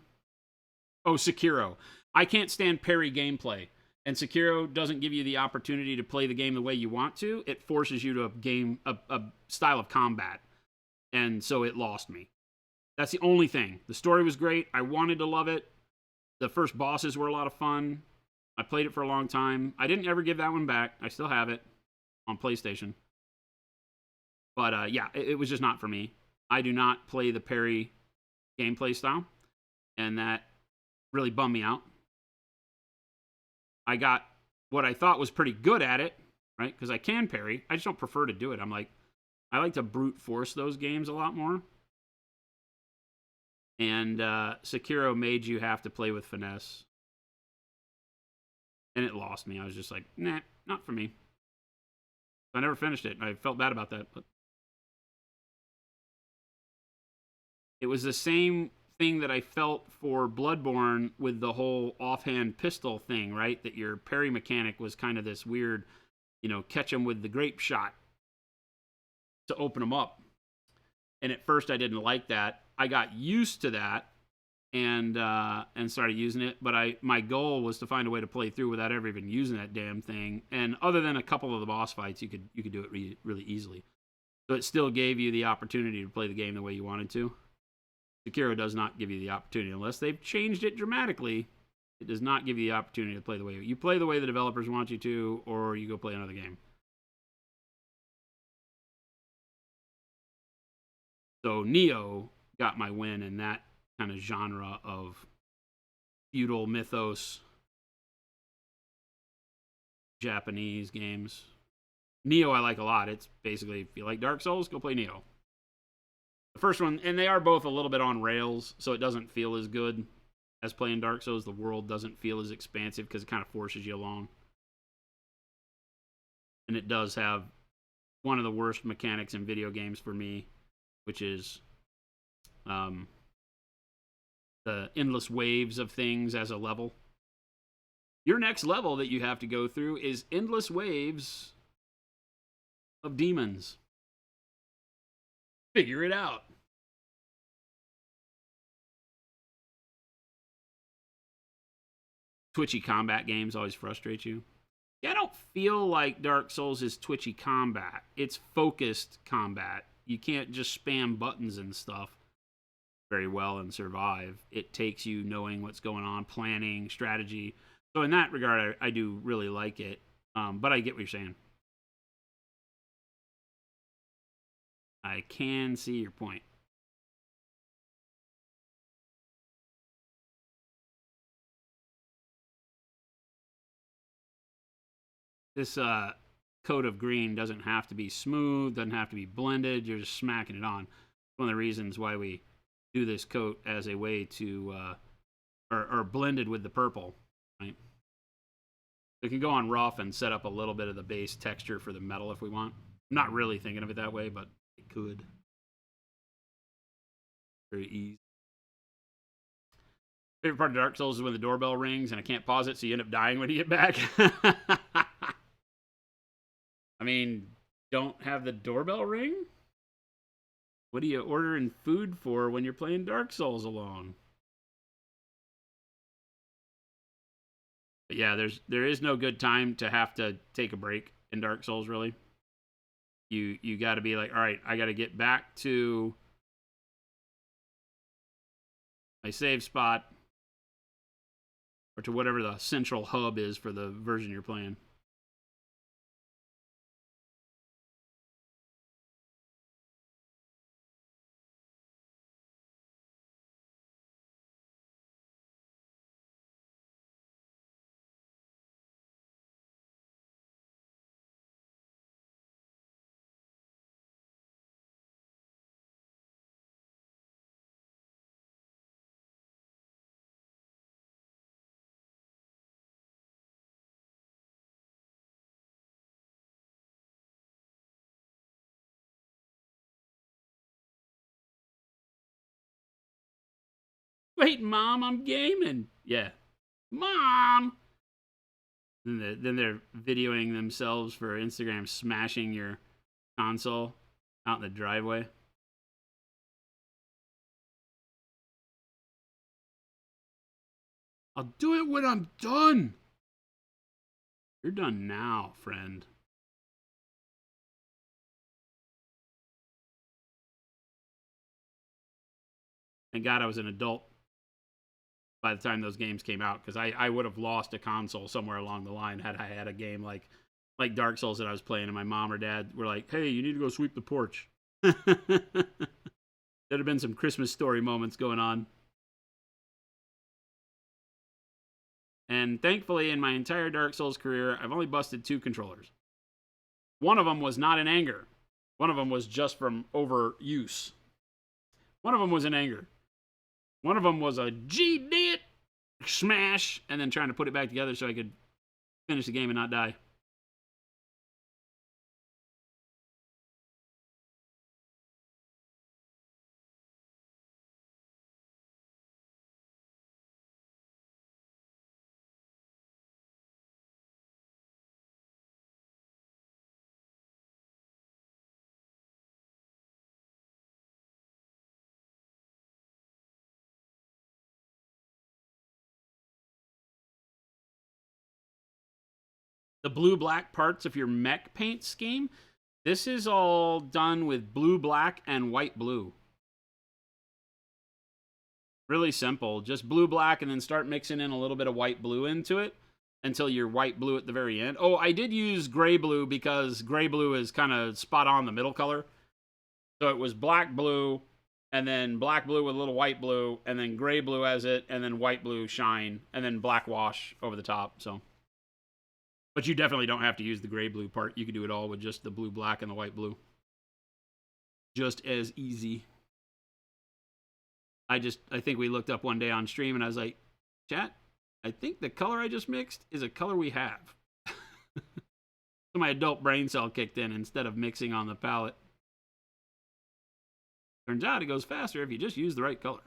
Oh, Sekiro. I can't stand parry gameplay. And Sekiro doesn't give you the opportunity to play the game the way you want to. It forces you to a style of combat. And so it lost me. That's the only thing. The story was great. I wanted to love it. The first bosses were a lot of fun. I played it for a long time. I didn't ever give that one back. I still have it on PlayStation. But yeah, it was just not for me. I do not play the parry gameplay style. And that really bummed me out. I got what I thought was pretty good at it, right? Because I can parry. I just don't prefer to do it. I like to brute force those games a lot more. And Sekiro made you have to play with finesse. And it lost me. I was just like, nah, not for me. I never finished it. I felt bad about that. But it was the same thing that I felt for Bloodborne with the whole offhand pistol thing, right? That your parry mechanic was kind of this weird, catch them with the grape shot to open them up. And at first I didn't like that. I got used to that and started using it, but my goal was to find a way to play through without ever even using that damn thing. And other than a couple of the boss fights, you could do it really easily. So it still gave you the opportunity to play the game the way you wanted to. Sekiro does not give you the opportunity unless they've changed it dramatically. It does not give you the opportunity to play the way you play the way the developers want you to, or you go play another game. So Neo got my win in that kind of genre of feudal mythos Japanese games. Neo I like a lot. It's basically, if you like Dark Souls, go play Neo. The first one, and they are both a little bit on rails, so it doesn't feel as good as playing Dark Souls. The world doesn't feel as expansive because it kind of forces you along. And it does have one of the worst mechanics in video games for me, which is the endless waves of things as a level. Your next level that you have to go through is endless waves of demons. Figure it out. Twitchy combat games always frustrate you. Yeah, I don't feel like Dark Souls is twitchy combat. It's focused combat. you can't just spam buttons and stuff very well and survive. It takes you knowing what's going on, planning, strategy. So in that regard, I do really like it. But I get what you're saying. I can see your point. This coat of green doesn't have to be smooth, doesn't have to be blended. You're just smacking it on. One of the reasons why we do this coat as a way to, or blended with the purple, right? We can go on rough and set up a little bit of the base texture for the metal if we want. I'm not really thinking of it that way, but it could. Very easy. Favorite part of Dark Souls is when the doorbell rings and I can't pause it, so you end up dying when you get back. I mean, don't have the doorbell ring? What are you ordering food for when you're playing Dark Souls alone? But yeah, there is no good time to have to take a break in Dark Souls, really. You got to be like, all right, I got to get back to my save spot, or to whatever the central hub is for the version you're playing. Wait, Mom, I'm gaming. Yeah. Mom! Then they're videoing themselves for Instagram smashing your console out in the driveway. I'll do it when I'm done. You're done now, friend. Thank God I was an adult by the time those games came out, because I would have lost a console somewhere along the line had I had a game like Dark Souls that I was playing, and my mom or dad were like, hey, you need to go sweep the porch. There'd have been some Christmas story moments going on. And thankfully, in my entire Dark Souls career, I've only busted 2 controllers. One of them was not in anger. One of them was just from overuse. One of them was in anger. One of them was a G did smash, and then trying to put it back together so I could finish the game and not die. The blue-black parts of your mech paint scheme, this is all done with blue-black and white-blue. Really simple. Just blue-black and then start mixing in a little bit of white-blue into it until you're white-blue at the very end. Oh, I did use gray-blue because gray-blue is kind of spot on the middle color. So it was black-blue, and then black-blue with a little white-blue, and then gray-blue as it, and then white-blue shine, and then black wash over the top, so... But you definitely don't have to use the gray-blue part. You can do it all with just the blue-black and the white-blue. Just as easy. I think we looked up one day on stream, and I was like, chat, I think the color I just mixed is a color we have. So my adult brain cell kicked in instead of mixing on the palette. Turns out it goes faster if you just use the right color.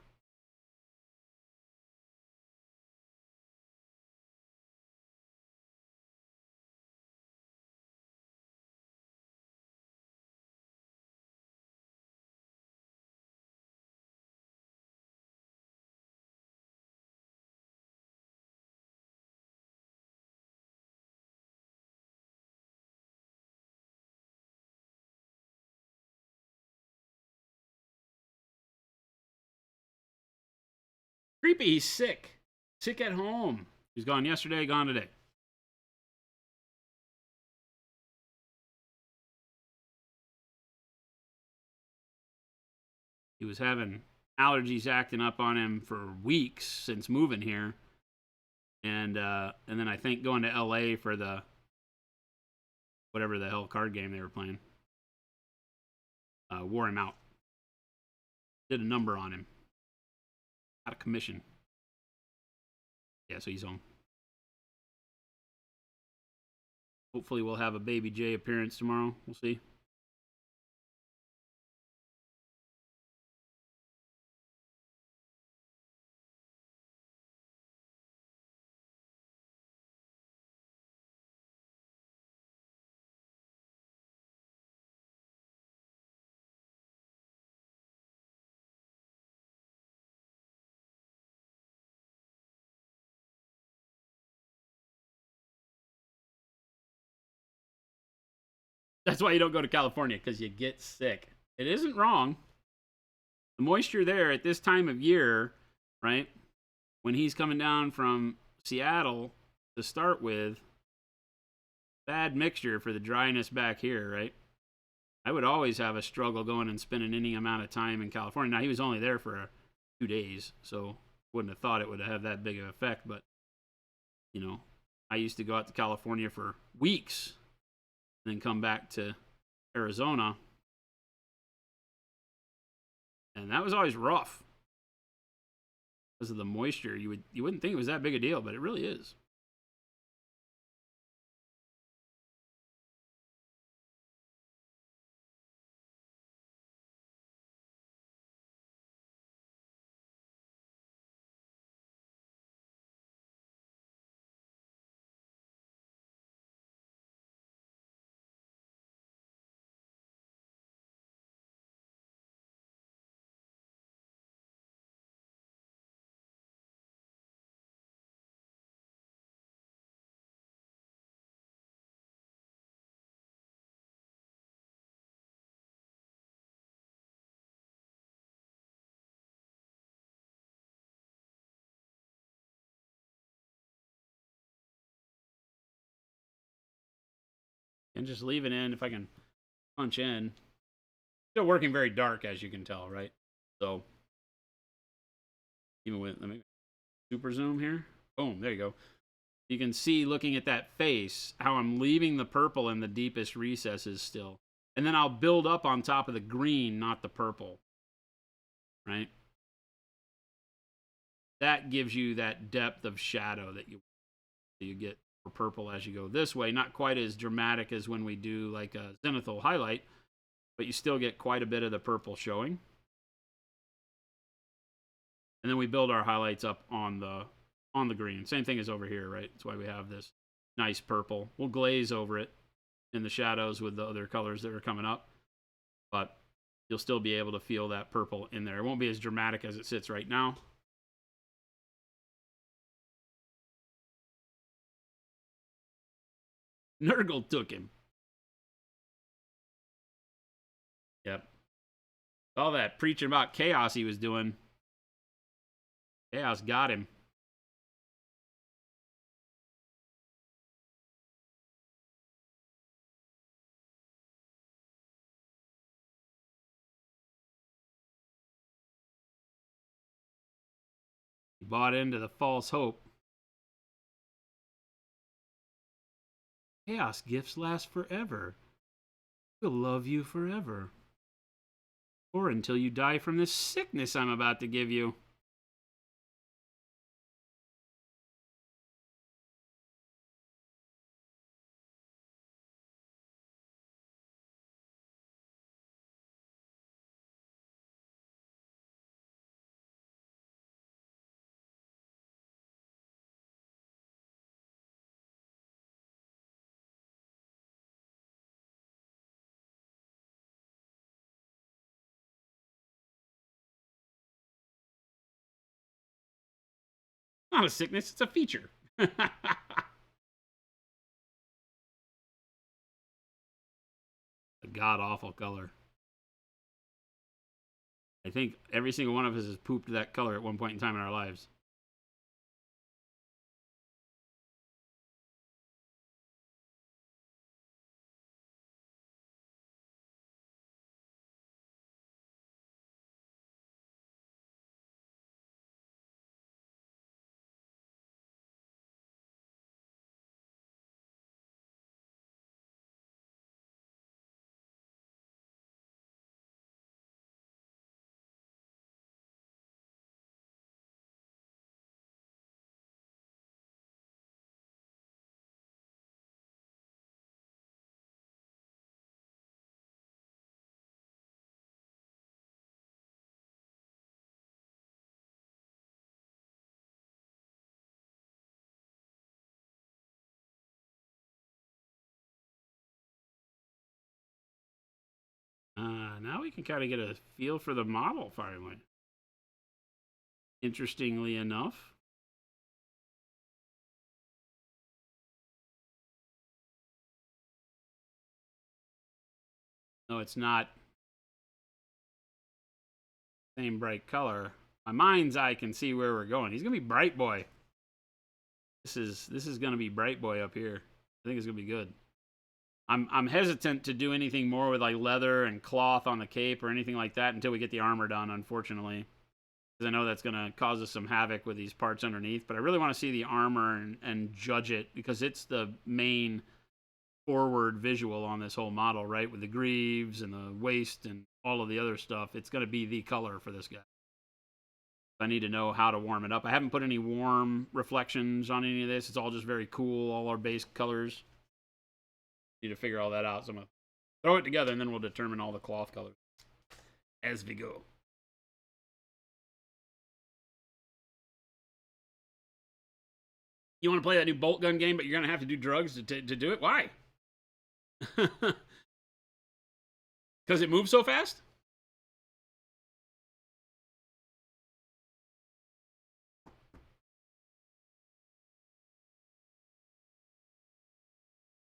Creepy, he's sick. Sick at home. He's gone yesterday, gone today. He was having allergies acting up on him for weeks since moving here. And then I think going to LA for the whatever the hell card game they were playing. Wore him out. Did a number on him. Out of commission. Yeah, so he's home. Hopefully we'll have a Baby J appearance tomorrow. We'll see. That's why you don't go to California, because you get sick. It isn't wrong. The moisture there at this time of year, right? When he's coming down from Seattle to start with, bad mixture for the dryness back here, right? I would always have a struggle going and spending any amount of time in California. Now, he was only there for 2 days, so wouldn't have thought it would have that big of an effect. But, you know, I used to go out to California for weeks and then come back to Arizona. And that was always rough because of the moisture. You wouldn't think it was that big a deal, but it really is. And just leave it in if I can punch in. Still working very dark, as you can tell, right? So, even with, let me super zoom here. Boom, there you go. You can see, looking at that face, how I'm leaving the purple in the deepest recesses still. And then I'll build up on top of the green, not the purple. Right? That gives you that depth of shadow that you get for purple as you go this way. Not quite as dramatic as when we do like a zenithal highlight, but you still get quite a bit of the purple showing. And then we build our highlights up on the green. Same thing as over here, right? That's why we have this nice purple. We'll glaze over it in the shadows with the other colors that are coming up, but you'll still be able to feel that purple in there. It won't be as dramatic as it sits right now. Nurgle took him. Yep. All that preaching about chaos he was doing. Chaos got him. He bought into the false hope. Chaos gifts last forever. We'll love you forever. Or until you die from this sickness I'm about to give you. Not a sickness, it's a feature. A god-awful color. I think every single one of us has pooped that color at one point in time in our lives. now we can kind of get a feel for the model finally. Interestingly enough. No, it's not same bright color. My mind's eye can see where we're going. He's gonna be Bright Boy. This is gonna be Bright Boy up here. I think it's gonna be good. I'm hesitant to do anything more with like leather and cloth on the cape or anything like that until we get the armor done, unfortunately. Because I know that's gonna cause us some havoc with these parts underneath. But I really want to see the armor and judge it, because it's the main forward visual on this whole model, right? With the greaves and the waist and all of the other stuff. It's gonna be the color for this guy. I need to know how to warm it up. I haven't put any warm reflections on any of this. It's all just very cool, all our base colors. Need to figure all that out. So I'm going to throw it together, and then we'll determine all the cloth colors as we go. You want to play that new bolt gun game, but you're going to have to do drugs to do it? Why? Because it moves so fast?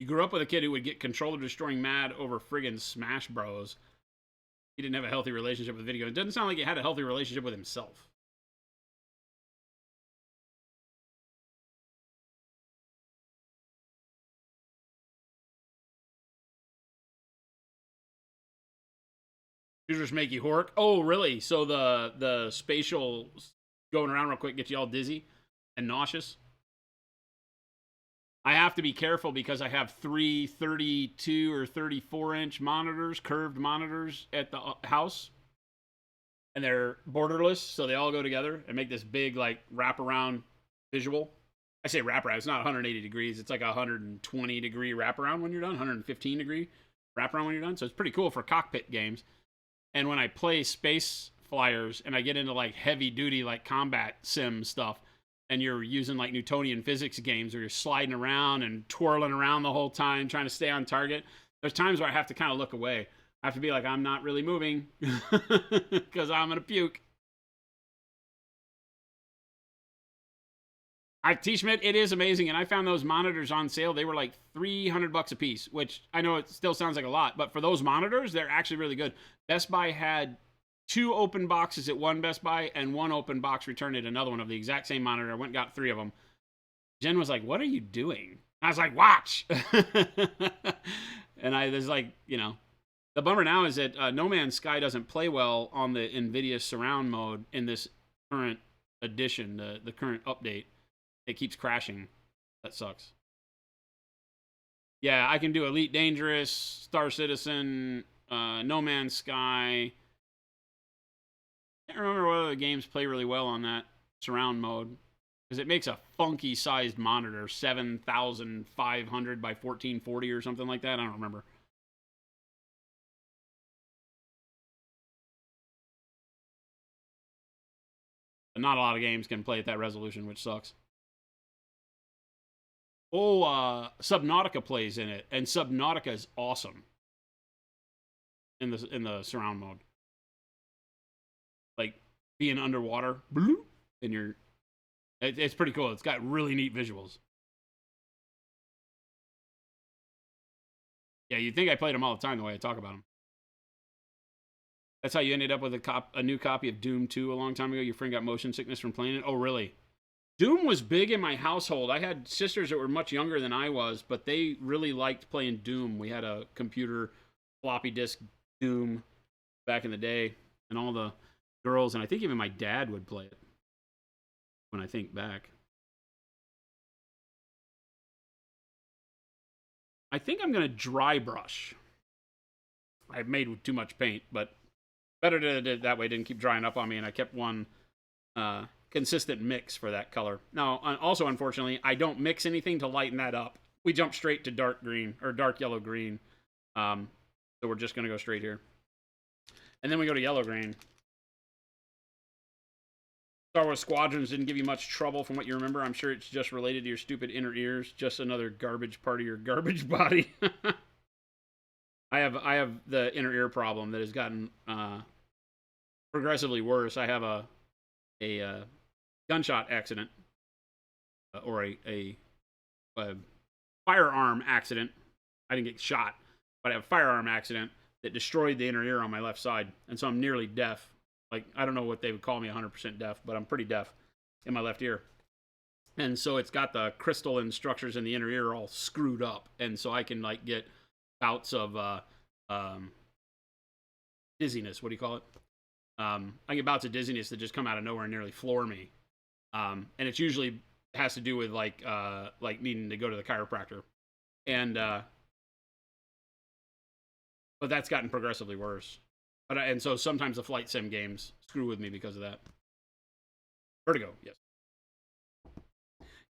You grew up with a kid who would get controller destroying mad over friggin' Smash Bros. He didn't have a healthy relationship with video. It doesn't sound like he had a healthy relationship with himself. Shooters make you hork. Oh, really? So the spatial going around real quick gets you all dizzy and nauseous? I have to be careful because I have 3 32 or 34-inch monitors, curved monitors at the house. And they're borderless, so they all go together and make this big, like, wraparound visual. I say wraparound. It's not 180 degrees. It's like a 120-degree wraparound when you're done, 115-degree wraparound when you're done. So it's pretty cool for cockpit games. And when I play Space Flyers and I get into, like, heavy-duty, like, combat sim stuff, and you're using like Newtonian physics games where you're sliding around and twirling around the whole time trying to stay on target, there's times where I have to kind of look away. I have to be like, I'm not really moving because I'm going to puke. T-Schmidt, it is amazing. And I found those monitors on sale. They were like $300 a piece, which I know it still sounds like a lot, but for those monitors, they're actually really good. Best Buy had 2 open boxes at one Best Buy and 1 open box returned at another one of the exact same monitor. I went and got 3 of them. Jen was like, what are you doing? I was like, watch. And I was like, you know, the bummer now is that No Man's Sky doesn't play well on the NVIDIA surround mode in this current edition, the current update. It keeps crashing. That sucks. Yeah, I can do Elite Dangerous, Star Citizen, No Man's Sky. I can't remember what other games play really well on that surround mode, because it makes a funky sized monitor, 7,500 by 1440 or something like that. I don't remember. But not a lot of games can play at that resolution, which sucks. Oh, Subnautica plays in it, and Subnautica is awesome in the surround mode. Like being underwater, and it's pretty cool. It's got really neat visuals. Yeah, you'd think I played them all the time the way I talk about them. That's how you ended up with a new copy of Doom 2 a long time ago. Your friend got motion sickness from playing it. Oh, really? Doom was big in my household. I had sisters that were much younger than I was, but they really liked playing Doom. We had a computer floppy disk Doom back in the day, and all the girls, and I think even my dad would play it when I think back. I think I'm going to dry brush. I made with too much paint, but better to do it that way. It didn't keep drying up on me, and I kept one consistent mix for that color. Now, also, unfortunately, I don't mix anything to lighten that up. We jump straight to dark green, or dark yellow green. So we're just going to go straight here. And then we go to yellow green. Star Wars Squadrons didn't give you much trouble from what you remember. I'm sure it's just related to your stupid inner ears. Just another garbage part of your garbage body. I have the inner ear problem that has gotten progressively worse. I have a gunshot accident or a firearm accident. I didn't get shot, but I have a firearm accident that destroyed the inner ear on my left side, and so I'm nearly deaf. Like, I don't know what they would call me 100% deaf, but I'm pretty deaf in my left ear. And so it's got the crystalline structures in the inner ear all screwed up, and so I can like get bouts of um, dizziness. What do you call it? I get bouts of dizziness that just come out of nowhere and nearly floor me. And it's usually has to do with like needing to go to the chiropractor, and but that's gotten progressively worse. And so sometimes the flight sim games screw with me because of that. Vertigo, yes.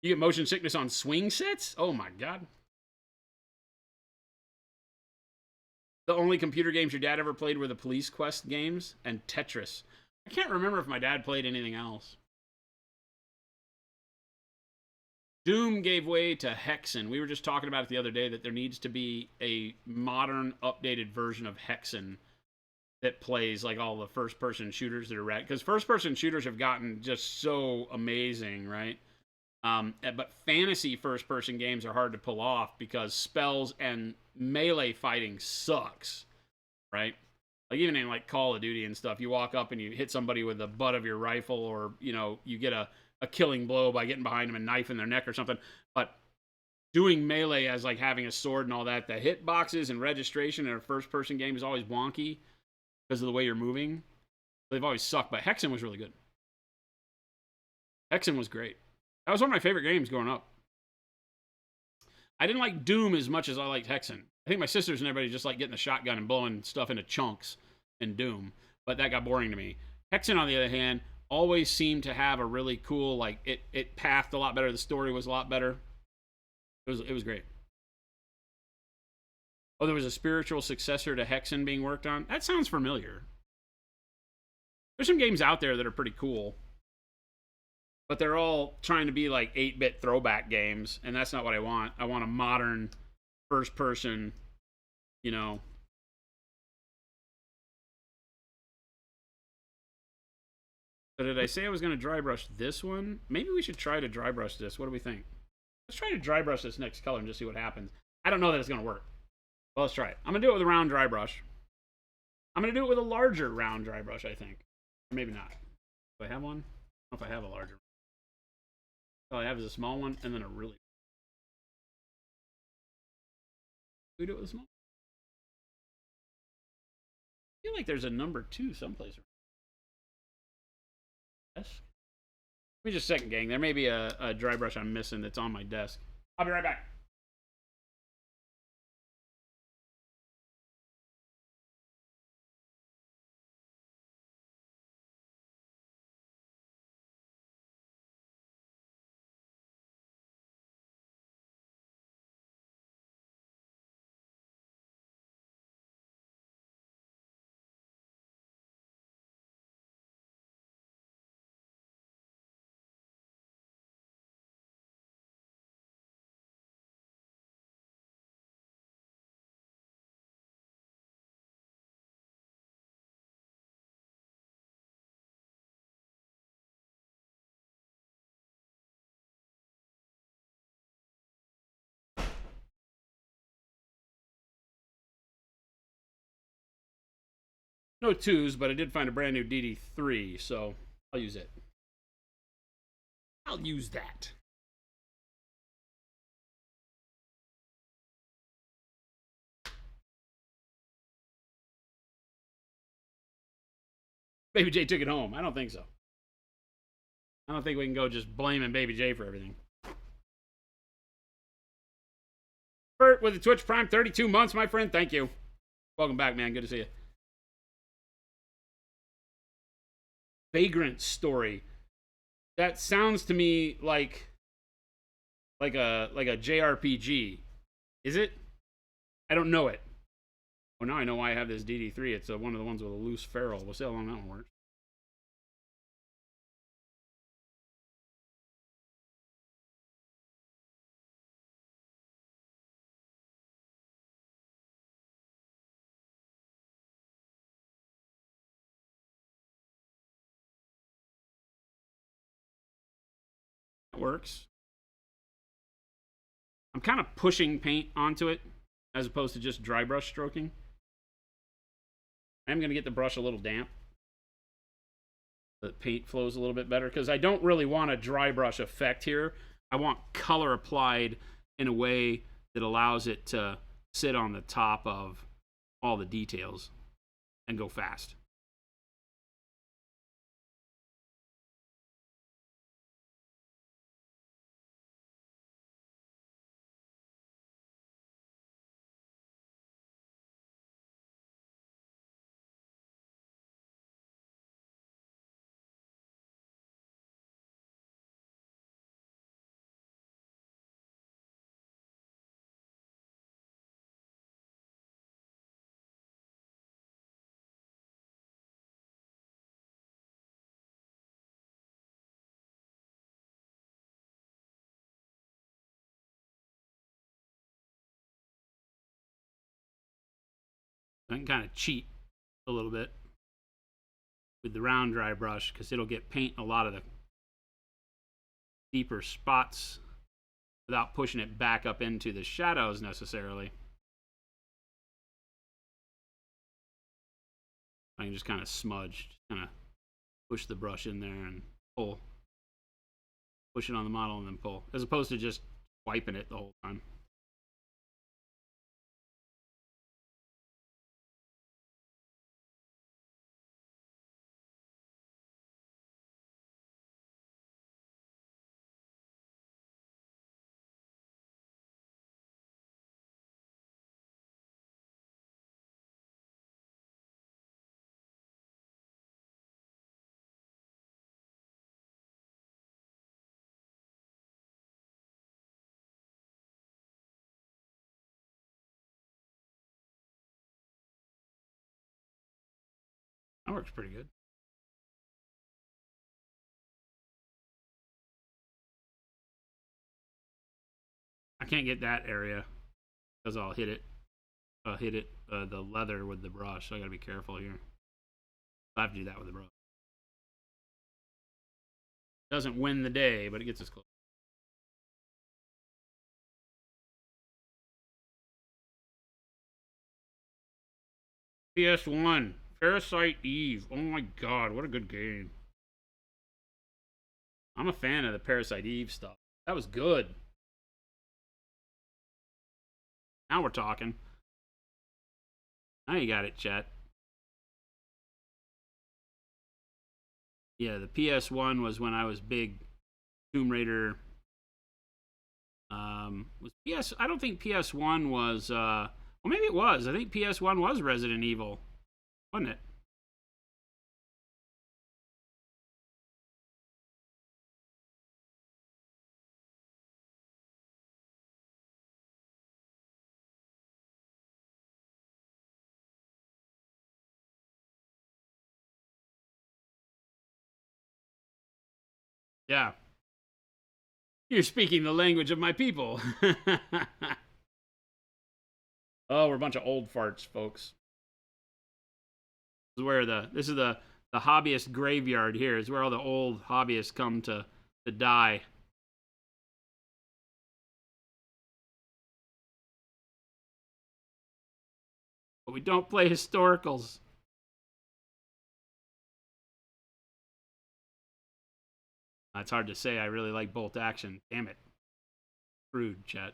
You get motion sickness on swing sets? Oh my god. The only computer games your dad ever played were the Police Quest games and Tetris. I can't remember if my dad played anything else. Doom gave way to Hexen. We were just talking about it the other day that there needs to be a modern, updated version of Hexen that plays like all the first-person shooters that are rad. Because first-person shooters have gotten just so amazing, right? But fantasy first-person games are hard to pull off because spells and melee fighting sucks, right? Like even in like Call of Duty and stuff, you walk up and you hit somebody with the butt of your rifle, or you get a killing blow by getting behind them and knifing their neck or something. But doing melee as like having a sword and all that, the hitboxes and registration in a first-person game is always wonky because of the way you're moving. They've always sucked, but Hexen was really good. Hexen was great. That was one of my favorite games growing up. I didn't like Doom as much as I liked Hexen. I think my sisters and everybody just like getting a shotgun and blowing stuff into chunks in Doom, but that got boring to me. Hexen, on the other hand, always seemed to have a really cool, like, it pathed a lot better. The story was a lot better. It was great. Oh, there was a spiritual successor to Hexen being worked on? That sounds familiar. There's some games out there that are pretty cool, but they're all trying to be like 8-bit throwback games, and that's not what I want. I want a modern first person, you know. So did I say I was going to dry brush this one? Maybe we should try to dry brush this. What do we think? Let's try to dry brush this next color and just see what happens. I don't know that it's going to work. Well, let's try it. I'm going to do it with a round dry brush. I'm going to do it with a larger round dry brush, I think. Or maybe not. Do I have one? I don't know if I have a larger. All I have is a small one and then a really... We do it with a small? I feel like there's a number 2 someplace. Yes. Give me just a second, gang. There may be a dry brush I'm missing that's on my desk. I'll be right back. No 2s, but I did find a brand new DD3, so I'll use it. I'll use that. Baby J took it home. I don't think so. I don't think we can go just blaming Baby J for everything. Bert with the Twitch Prime 32 months, my friend. Thank you. Welcome back, man. Good to see you. Vagrant Story. That sounds to me like a JRPG. Is it? I don't know it. Oh, now I know why I have this DD3. It's one of the ones with a loose ferrule. We'll see how long that one works. works. I'm kind of pushing paint onto it as opposed to just dry brush stroking. I'm going to get the brush a little damp. The paint flows a little bit better because I don't really want a dry brush effect here. I want color applied in a way that allows it to sit on the top of all the details and go fast. I can kind of cheat a little bit with the round dry brush because it'll get paint in a lot of the deeper spots without pushing it back up into the shadows necessarily. I can just kind of smudge, kind of push the brush in there and pull. Push it on the model and then pull, as opposed to just wiping it the whole time. That works pretty good. I can't get that area because I'll hit it. The leather with the brush. So I gotta be careful here. I have to do that with the brush. Doesn't win the day, but it gets us close. PS1, Parasite Eve. Oh my god, what a good game. I'm a fan of the Parasite Eve stuff. That was good. Now we're talking. Now you got it, chat. Yeah, the PS1 was when I was big Tomb Raider. I don't think PS1 was well, maybe it was. I think PS1 was Resident Evil, wasn't it? Yeah. You're speaking the language of my people. Oh, we're a bunch of old farts, folks. This is the hobbyist graveyard here. Is where all the old hobbyists come to die. But we don't play historicals. It's hard to say. I really like Bolt Action. Damn it. Rude, chat.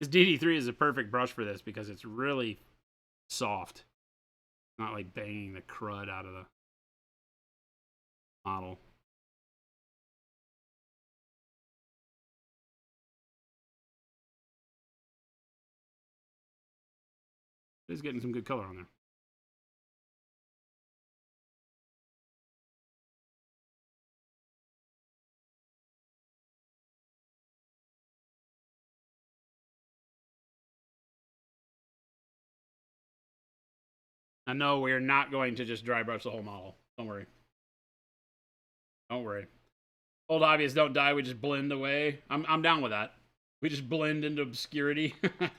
This DD3 is a perfect brush for this because it's really soft. Not like banging the crud out of the model. It's getting some good color on there. I know we're not going to just dry brush the whole model. Don't worry. Don't worry. Old hobbies don't die. We just blend away. I'm down with that. We just blend into obscurity. I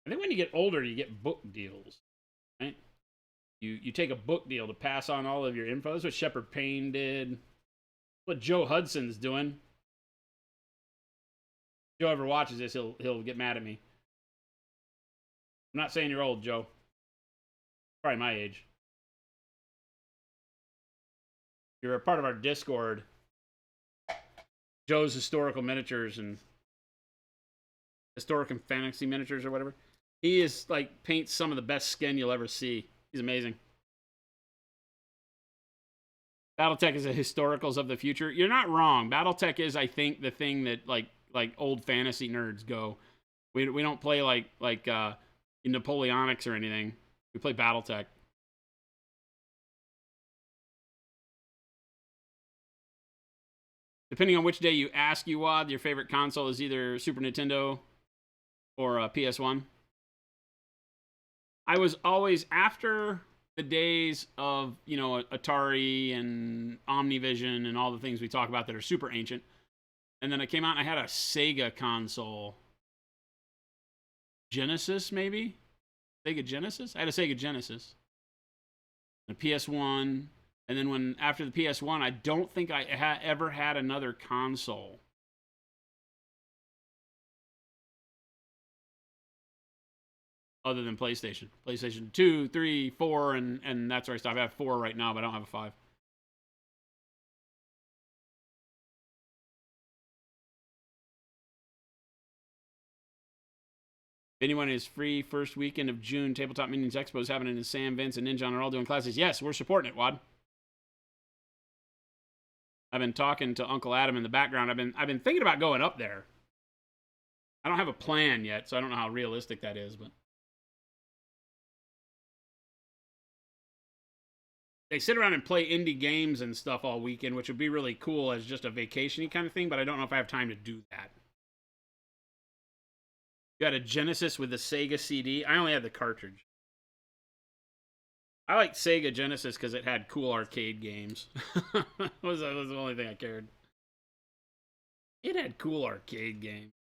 think when you get older, you get book deals, right? You take a book deal to pass on all of your info. That's what Shepard Payne did. What Joe Hudson's doing. If Joe ever watches this, he'll get mad at me. I'm not saying you're old, Joe. Probably my age. You're a part of our Discord. Joe's Historical Miniatures and Historic and Fantasy Miniatures or whatever. He is like paints some of the best skin you'll ever see. He's amazing. Battletech is a historicals of the future. You're not wrong. Battletech is, I think, the thing that like old fantasy nerds go. We don't play like Napoleonics or anything. We play Battletech. Depending on which day you ask, Uwad, your favorite console is either Super Nintendo or PS1. I was always, after the days of, you know, Atari and Omnivision and all the things we talk about that are super ancient. And then I came out and I had a Sega console. Genesis, maybe? Sega Genesis? I had a Sega Genesis. A PS1. And then after the PS1, I don't think I ever had another console. Other than PlayStation. PlayStation 2, 3, 4, and that's where I stopped. I have 4 right now, but I don't have a 5. If anyone is free first weekend of June, Tabletop Minions Expo is happening in Sam, Vince, and Ninja are all doing classes. Yes, we're supporting it, Wad. I've been talking to Uncle Adam in the background. I've been thinking about going up there. I don't have a plan yet, so I don't know how realistic that is, but they sit around and play indie games and stuff all weekend, which would be really cool as just a vacation-y kind of thing, but I don't know if I have time to do that. You had a Genesis with the Sega CD. I only had the cartridge. I liked Sega Genesis because it had cool arcade games. that was the only thing I cared. It had cool arcade games.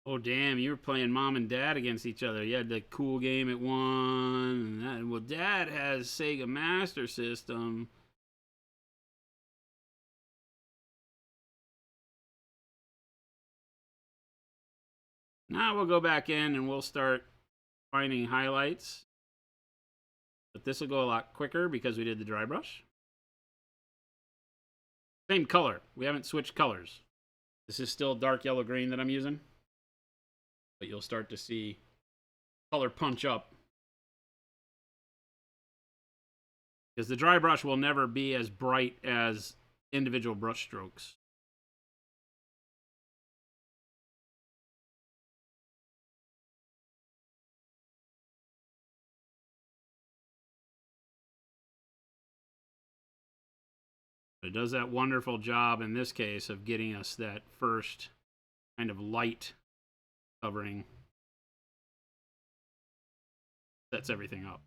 Oh, damn, you were playing mom and dad against each other. You had the cool game at one. And well, dad has Sega Master System. Now we'll go back in and we'll start finding highlights. But this will go a lot quicker because we did the dry brush. Same color. We haven't switched colors. This is still dark yellow green that I'm using. But you'll start to see color punch up. Because the dry brush will never be as bright as individual brush strokes. It does that wonderful job in this case of getting us that first kind of light covering. Sets everything up.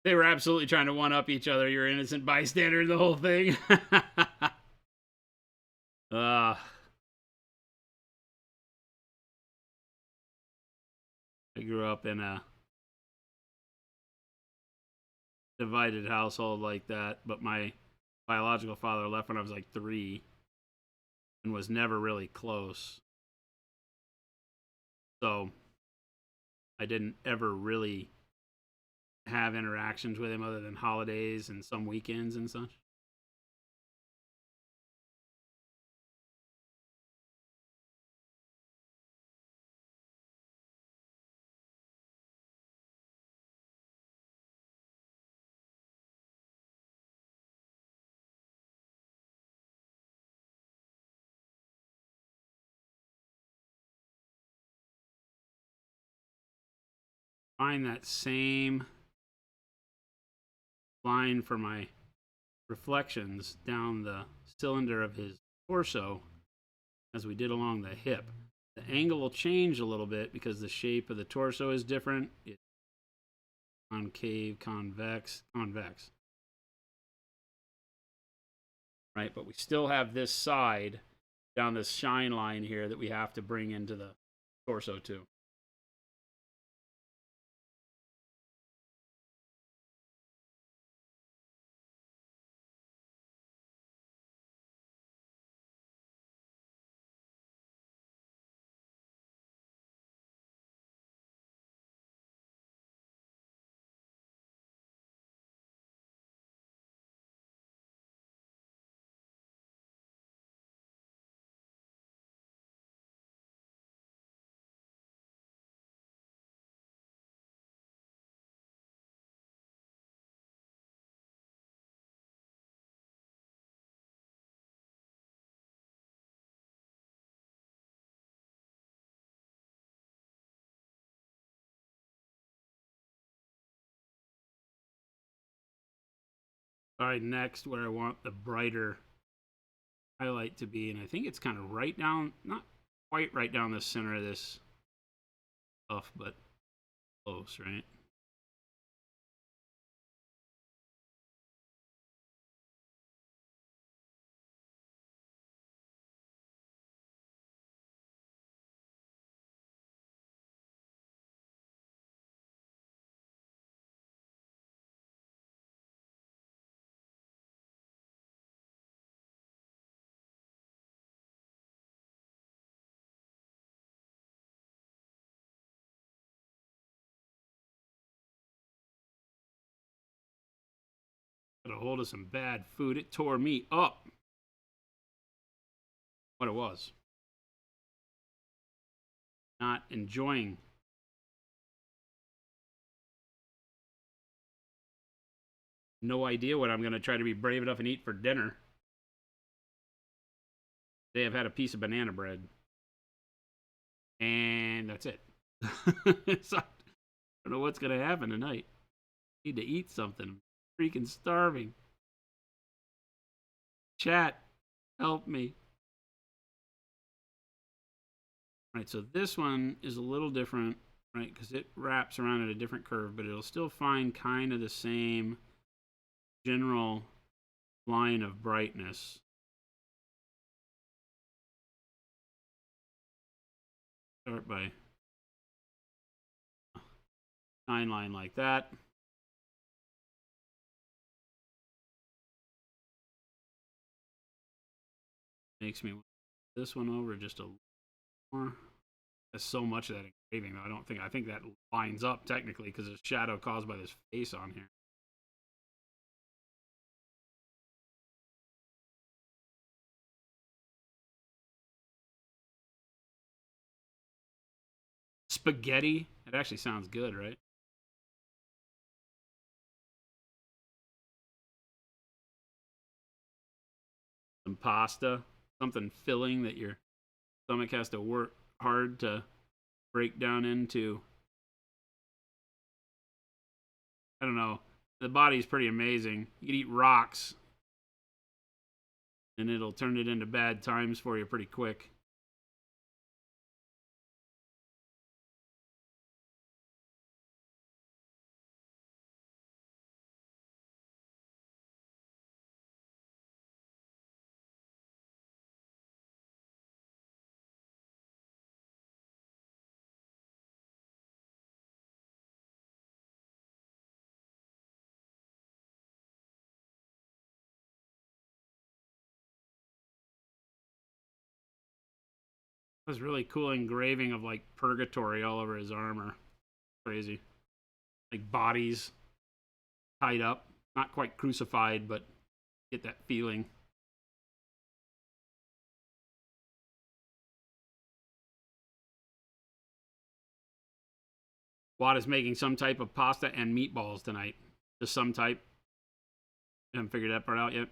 They were absolutely trying to one-up each other. You're innocent bystander in the whole thing. I grew up in a divided household like that, but my biological father left when I was like 3 and was never really close. So I didn't ever really have interactions with him other than holidays and some weekends and such. Find that same line for my reflections down the cylinder of his torso as we did along the hip. The angle will change a little bit because the shape of the torso is different. It's concave, convex, convex. Right, but we still have this side down this shine line here that we have to bring into the torso too. All right, next where I want the brighter highlight to be, and I think it's kind of right down, not quite right down the center of this stuff, but close, right? Got a hold of some bad food. It tore me up. What it was. Not enjoying. No idea what I'm going to try to be brave enough and eat for dinner. They have had a piece of banana bread. And that's it. So, I don't know what's going to happen tonight. I need to eat something. I'm freaking starving. Chat, help me. Right, so this one is a little different, right, because it wraps around at a different curve, but it'll still find kind of the same general line of brightness. Start by shine line like that. Makes me want this one over just a little more. There's so much of that engraving, though. I think that lines up technically because there's shadow caused by this face on here. Spaghetti. It actually sounds good, right? Some pasta, something filling that your stomach has to work hard to break down into. I don't know. The body's pretty amazing. You can eat rocks and it'll turn it into bad times for you pretty quick. was really cool engraving of like purgatory all over his armor. Crazy. Like bodies tied up. Not quite crucified, but get that feeling. Watt is making some type of pasta and meatballs tonight. Just some type. Haven't figured that part out yet.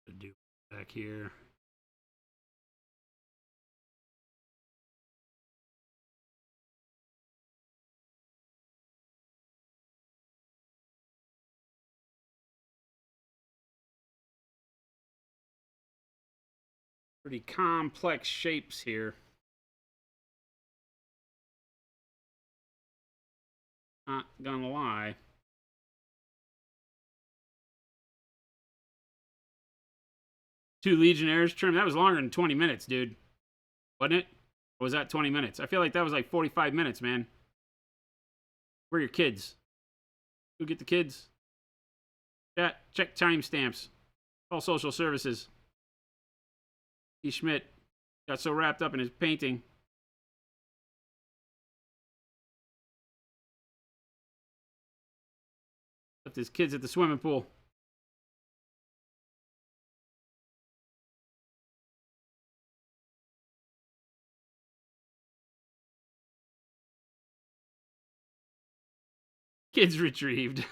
To do back here. Pretty complex shapes here. Not gonna lie. Two Legionnaires trim. That was longer than 20 minutes, dude. Wasn't it? Or was that 20 minutes? I feel like that was like 45 minutes, man. Where are your kids? Go get the kids. Chat, check timestamps. All social services. E. Schmidt got so wrapped up in his painting. Left his kids at the swimming pool. Kids retrieved.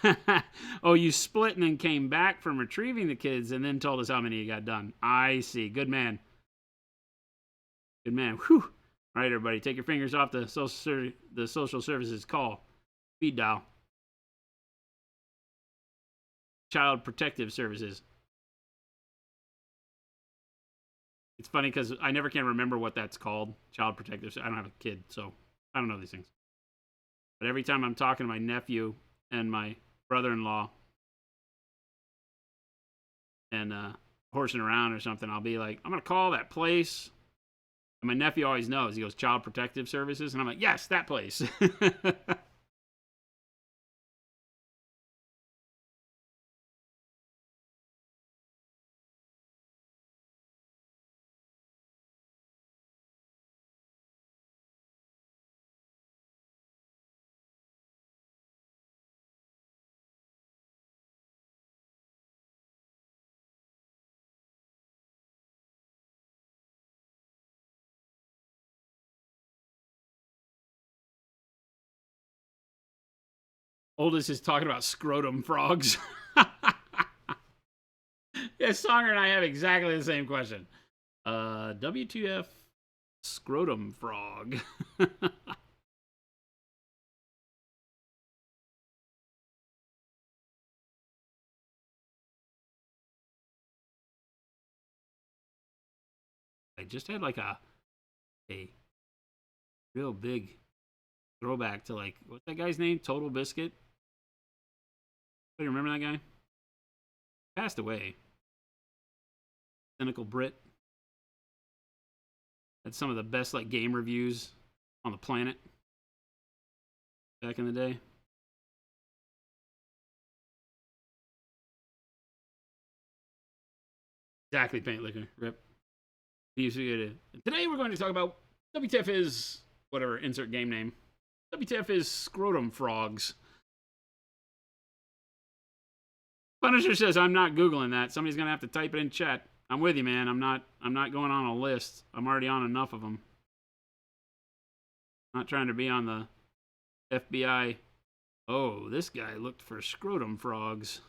Oh, you split and then came back from retrieving the kids and then told us how many you got done. I see. Good man. Good man. Whew. All right, everybody, take your fingers off the social services call. Speed dial. Child Protective Services. It's funny because I never can remember what that's called. Child Protective. I don't have a kid, so I don't know these things. But every time I'm talking to my nephew and my brother-in-law and horsing around or something, I'll be like, I'm going to call that place. And my nephew always knows. He goes, Child Protective Services. And I'm like, yes, that place. Oldest is talking about scrotum frogs. Yeah, Songer and I have exactly the same question. WTF scrotum frog? I just had like a real big throwback to like, what's that guy's name? Total Biscuit. Do you remember that guy? Passed away. Cynical Brit. Had some of the best like game reviews on the planet back in the day. Exactly, paint liquor. Rip. Today we're going to talk about WTF is whatever, insert game name. WTF is scrotum frogs. Punisher says I'm not Googling that. Somebody's gonna have to type it in chat. I'm with you, man. I'm not going on a list. I'm already on enough of them. Not trying to be on the FBI. Oh, this guy looked for scrotum frogs.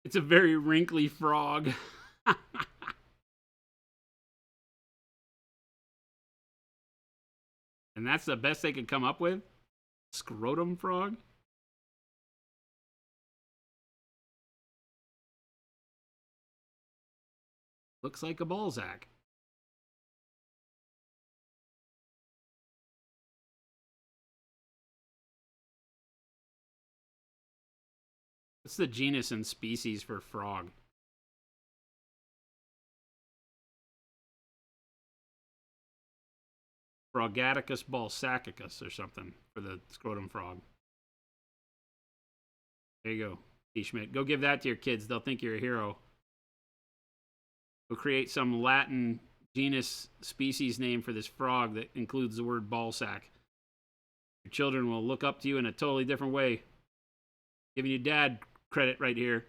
It's a very wrinkly frog. And that's the best they could come up with? Scrotum frog? Looks like a Balzac. What's the genus and species for frog? Frogaticus balsacicus or something for the scrotum frog. There you go, T. Schmidt. Go give that to your kids. They'll think you're a hero. Go create some Latin genus species name for this frog that includes the word ballsack. Your children will look up to you in a totally different way. Giving you dad credit right here.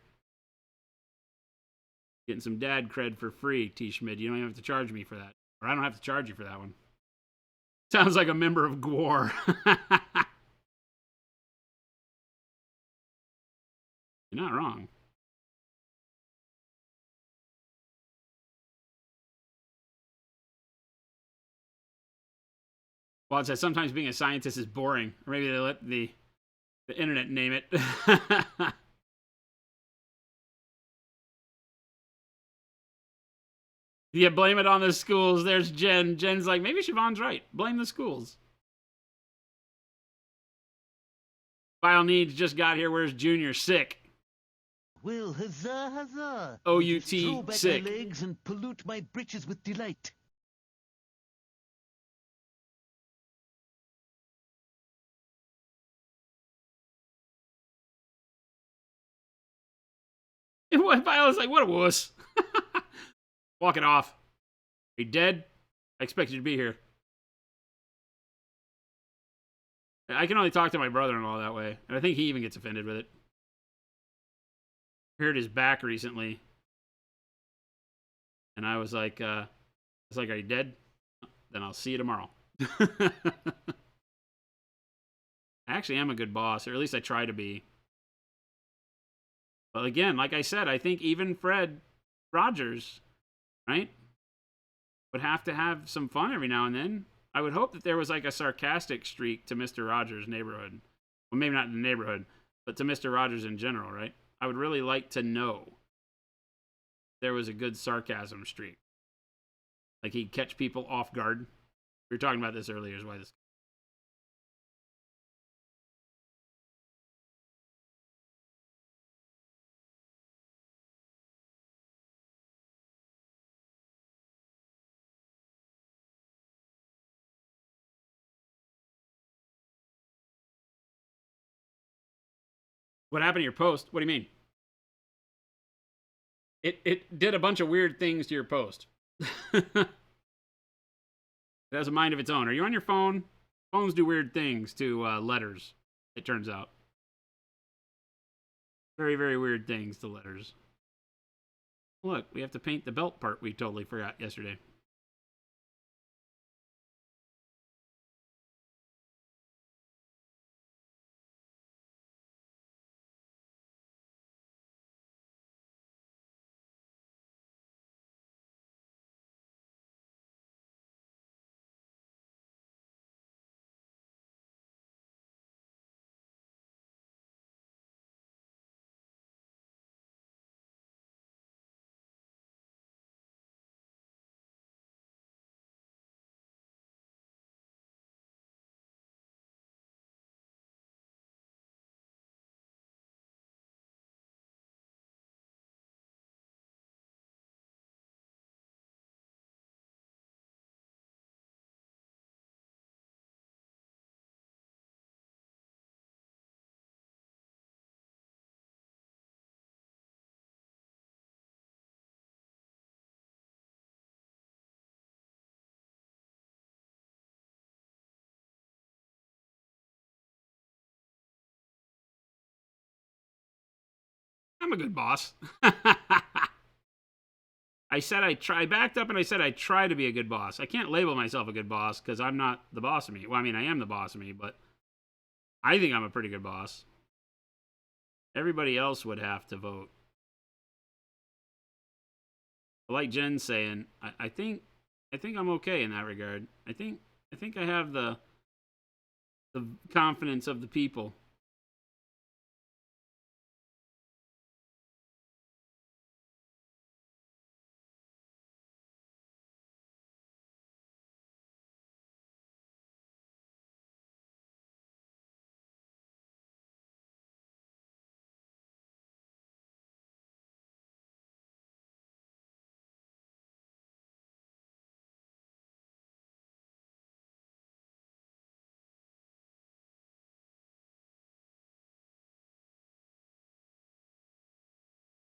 Getting some dad cred for free, T. Schmidt. You don't even have to charge me for that. Or I don't have to charge you for that one. Sounds like a member of GWAR. You're not wrong. Well, it says sometimes being a scientist is boring. Or maybe they let the internet name it. Yeah, blame it on the schools. There's Jen. Jen's like, maybe Siobhan's right. Blame the schools. File Needs just got here. Where's Junior? Sick. Well, huzzah, huzzah. O-U-T, throw back sick. my legs and pollute my britches with delight. Violet's like, what a wuss. Walk it off. Are you dead? I expect you to be here. I can only talk to my brother-in-law that way. And I think he even gets offended with it. Hurt his back recently. And I was like, are you dead? Then I'll see you tomorrow. I actually am a good boss, or at least I try to be. But again, like I said, I think even Fred Rogers, right, would have to have some fun every now and then. I would hope that there was like a sarcastic streak to Mr. Rogers' neighborhood. Well, maybe not the neighborhood, but to Mr. Rogers in general, right? I would really like to know there was a good sarcasm streak. Like he'd catch people off guard. We were talking about this earlier, is why this. What happened to your post? What do you mean? It did a bunch of weird things to your post. It has a mind of its own. Are you on your phone? Phones do weird things to letters, it turns out. Very, very weird things to letters. Look, we have to paint the belt part we totally forgot yesterday. I'm a good boss. I backed up and I said I try to be a good boss. I can't label myself a good boss because I'm not the boss of me. Well, I mean, I am the boss of me, but I think I'm a pretty good boss. Everybody else would have to vote. Like Jen's saying, I think I'm okay in that regard. I think I have the confidence of the people.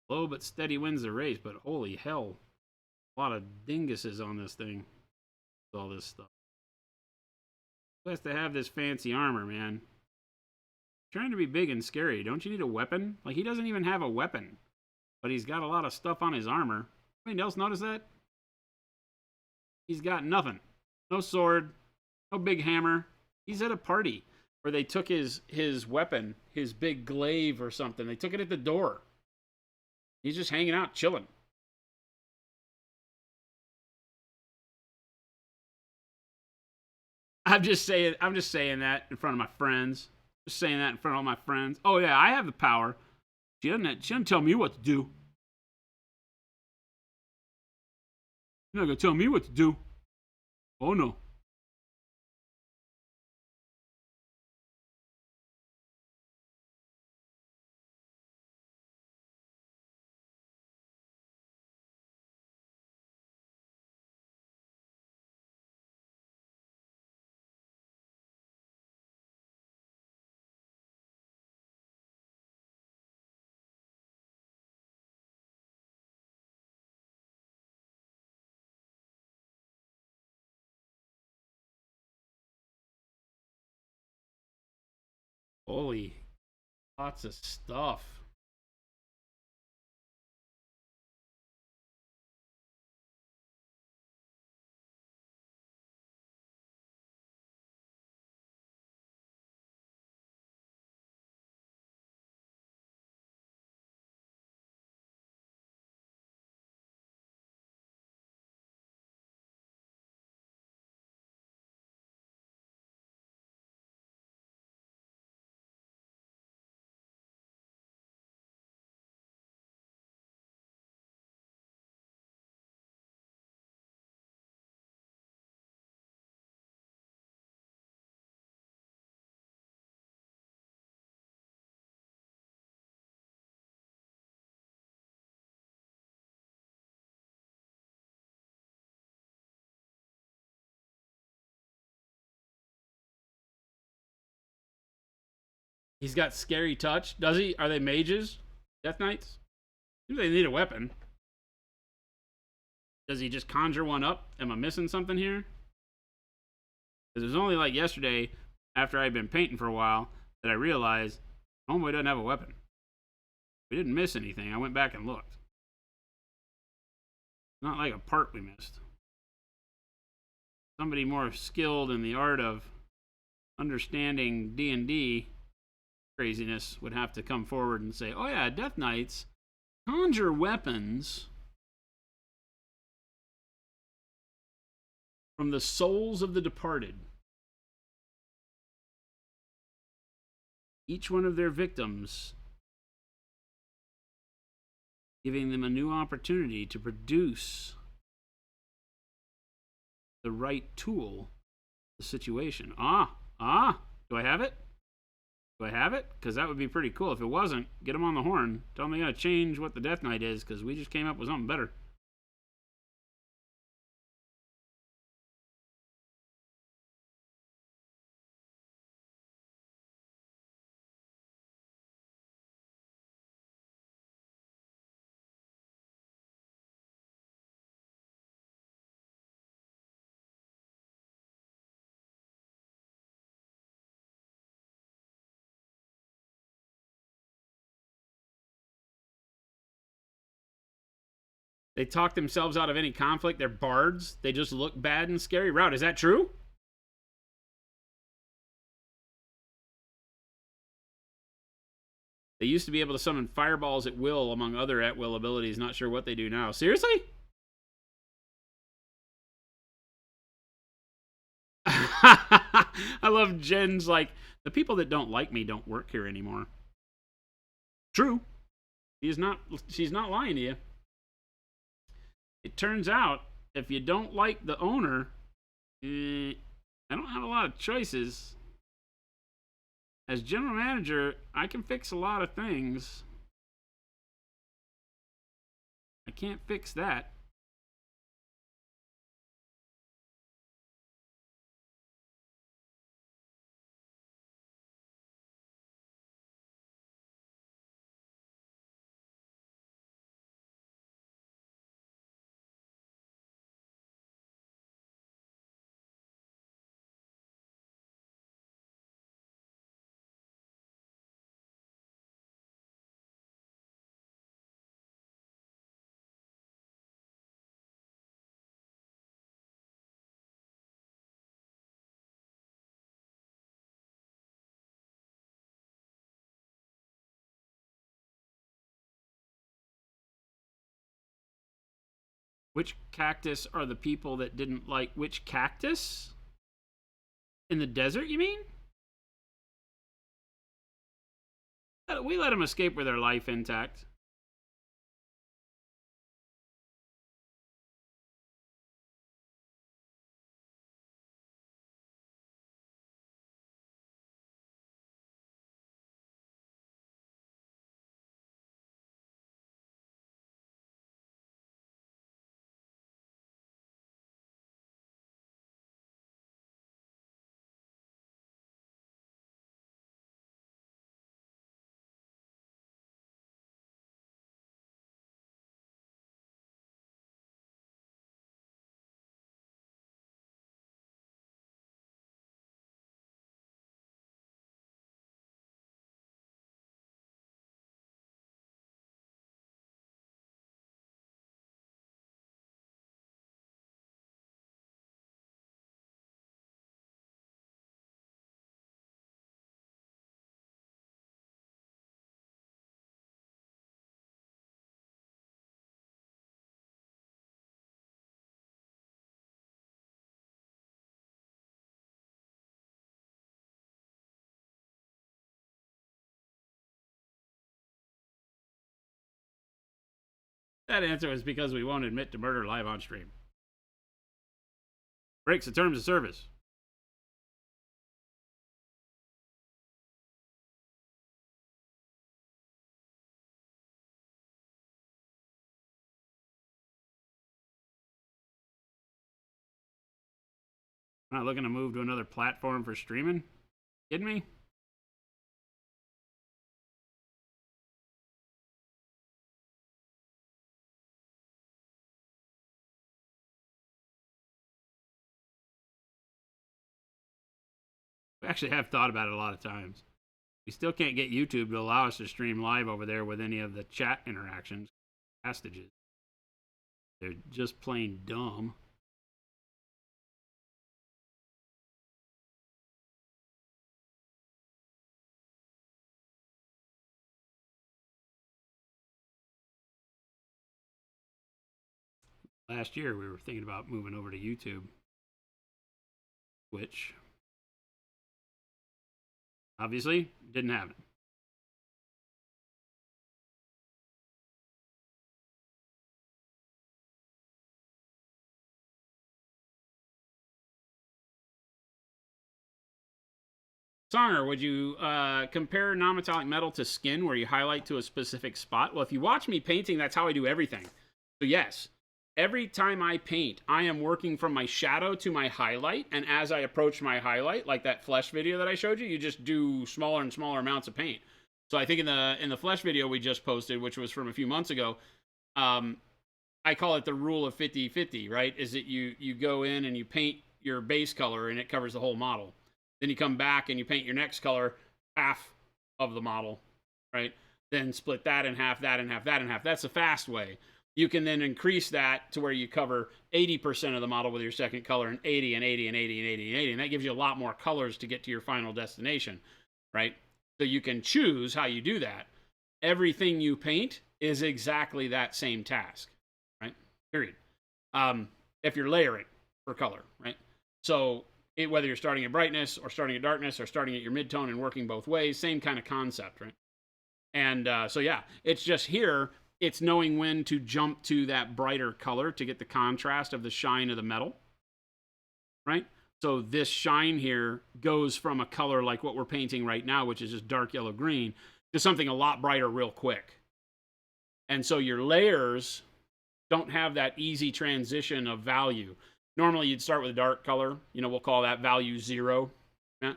Slow but steady wins the race, but holy hell. A lot of dinguses on this thing. All this stuff. Who has to have this fancy armor, man? Trying to be big and scary. Don't you need a weapon? Like, he doesn't even have a weapon. But he's got a lot of stuff on his armor. Anybody else notice that? He's got nothing. No sword. No big hammer. He's at a party where they took his weapon, his big glaive or something. They took it at the door. He's just hanging out, chilling. I'm just saying that in front of my friends. Just saying that in front of all my friends. Oh yeah, I have the power. She doesn't tell me what to do. You're not gonna tell me what to do. Oh no. Holy, lots of stuff. He's got scary touch. Does he? Are they mages? Death Knights? Do they need a weapon? Does he just conjure one up? Am I missing something here? Because it was only like yesterday, after I'd been painting for a while, that I realized Homeboy doesn't have a weapon. We didn't miss anything. I went back and looked. Not like a part we missed. Somebody more skilled in the art of understanding D&D craziness would have to come forward and say, oh yeah, Death Knights conjure weapons from the souls of the departed. Each one of their victims, giving them a new opportunity to produce the right tool, the situation. Do I have it? Do I have it? Because that would be pretty cool. If it wasn't, get them on the horn. Tell them they got to change what the Death Knight is, because we just came up with something better. They talk themselves out of any conflict. They're bards. They just look bad and scary. Route, is that true? They used to be able to summon fireballs at will, among other at will abilities. Not sure what they do now. Seriously? I love Jen's like, the people that don't like me don't work here anymore. True. She's not lying to you. It turns out, if you don't like the owner, I don't have a lot of choices. As general manager, I can fix a lot of things. I can't fix that. Which cactus are the people that didn't like which cactus? In the desert, you mean? We let them escape with their life intact. That answer was because we won't admit to murder live on stream. Breaks the terms of service. I'm not looking to move to another platform for streaming. Kidding me? We actually have thought about it a lot of times. We still can't get YouTube to allow us to stream live over there with any of the chat interactions, pastages. They're just plain dumb. Last year, we were thinking about moving over to YouTube, which obviously didn't happen. Songer, would you compare non-metallic metal to skin where you highlight to a specific spot? Well, if you watch me painting, that's how I do everything. So yes, every time I paint, I am working from my shadow to my highlight, and as I approach my highlight, like that flesh video that I showed you, you just do smaller and smaller amounts of paint. So I think in the flesh video we just posted, which was from a few months ago, I call it the rule of 50-50, right? Is that you go in and you paint your base color and it covers the whole model. Then you come back and you paint your next color, half of the model, right? Then split that in half, that in half, that in half. That's the fast way. You can then increase that to where you cover 80% of the model with your second color and 80 and 80 and 80 and 80 and 80. And that gives you a lot more colors to get to your final destination, right? So you can choose how you do that. Everything you paint is exactly that same task, right? Period. If you're layering for color, right? So whether you're starting at brightness or starting at darkness or starting at your midtone and working both ways, same kind of concept, right? And so yeah, it's just here, it's knowing when to jump to that brighter color to get the contrast of the shine of the metal, right? So this shine here goes from a color like what we're painting right now, which is just dark yellow green, to something a lot brighter real quick. And so your layers don't have that easy transition of value. Normally you'd start with a dark color, we'll call that value 0, yeah?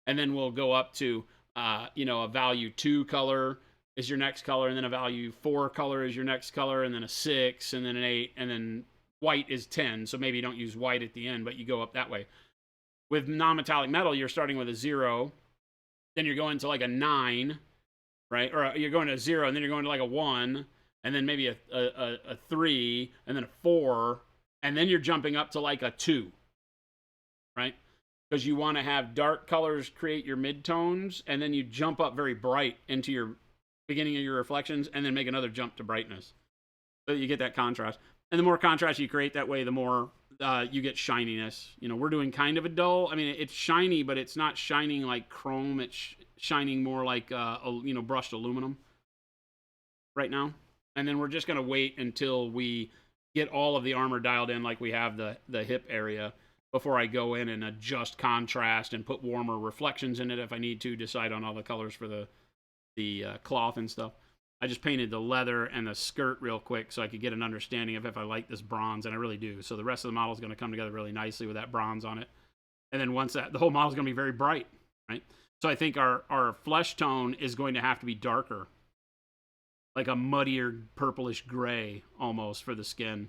And then we'll go up to, a value 2 color is your next color, and then a value 4 color is your next color, and then a 6, and then an 8, and then white is 10, so maybe you don't use white at the end, but you go up that way. With non-metallic metal, you're starting with a 0, then you're going to like a 9, right? Or you're going to a 0, and then you're going to like a 1, and then maybe a 3, and then a 4, and then you're jumping up to like a 2, right? Because you want to have dark colors create your midtones, and then you jump up very bright into your beginning of your reflections, and then make another jump to brightness. So you get that contrast. And the more contrast you create that way, the more you get shininess. We're doing kind of a dull. I mean, it's shiny, but it's not shining like chrome. It's shining more like, brushed aluminum right now. And then we're just going to wait until we get all of the armor dialed in like we have the hip area before I go in and adjust contrast and put warmer reflections in it if I need to, decide on all the colors for the cloth and stuff. I just painted the leather and the skirt real quick so I could get an understanding of if I like this bronze, and I really do. So the rest of the model is going to come together really nicely with that bronze on it. And then once the whole model is going to be very bright, right? So I think our flesh tone is going to have to be darker, like a muddier purplish gray almost for the skin.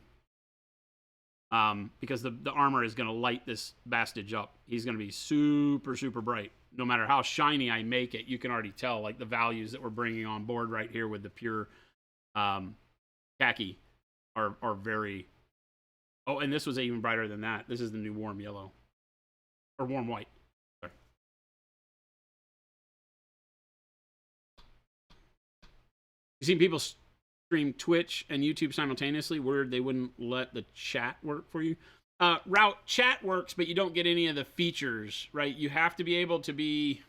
Because the armor is going to light this Bastage up. He's going to be super, super bright. No matter how shiny I make it, you can already tell, like, the values that we're bringing on board right here with the pure khaki are very... Oh, and this was even brighter than that. This is the new warm yellow. Or warm white. Sorry. You seen people stream Twitch and YouTube simultaneously where they wouldn't let the chat work for you? Route chat works, but you don't get any of the features, right? You have to be able to be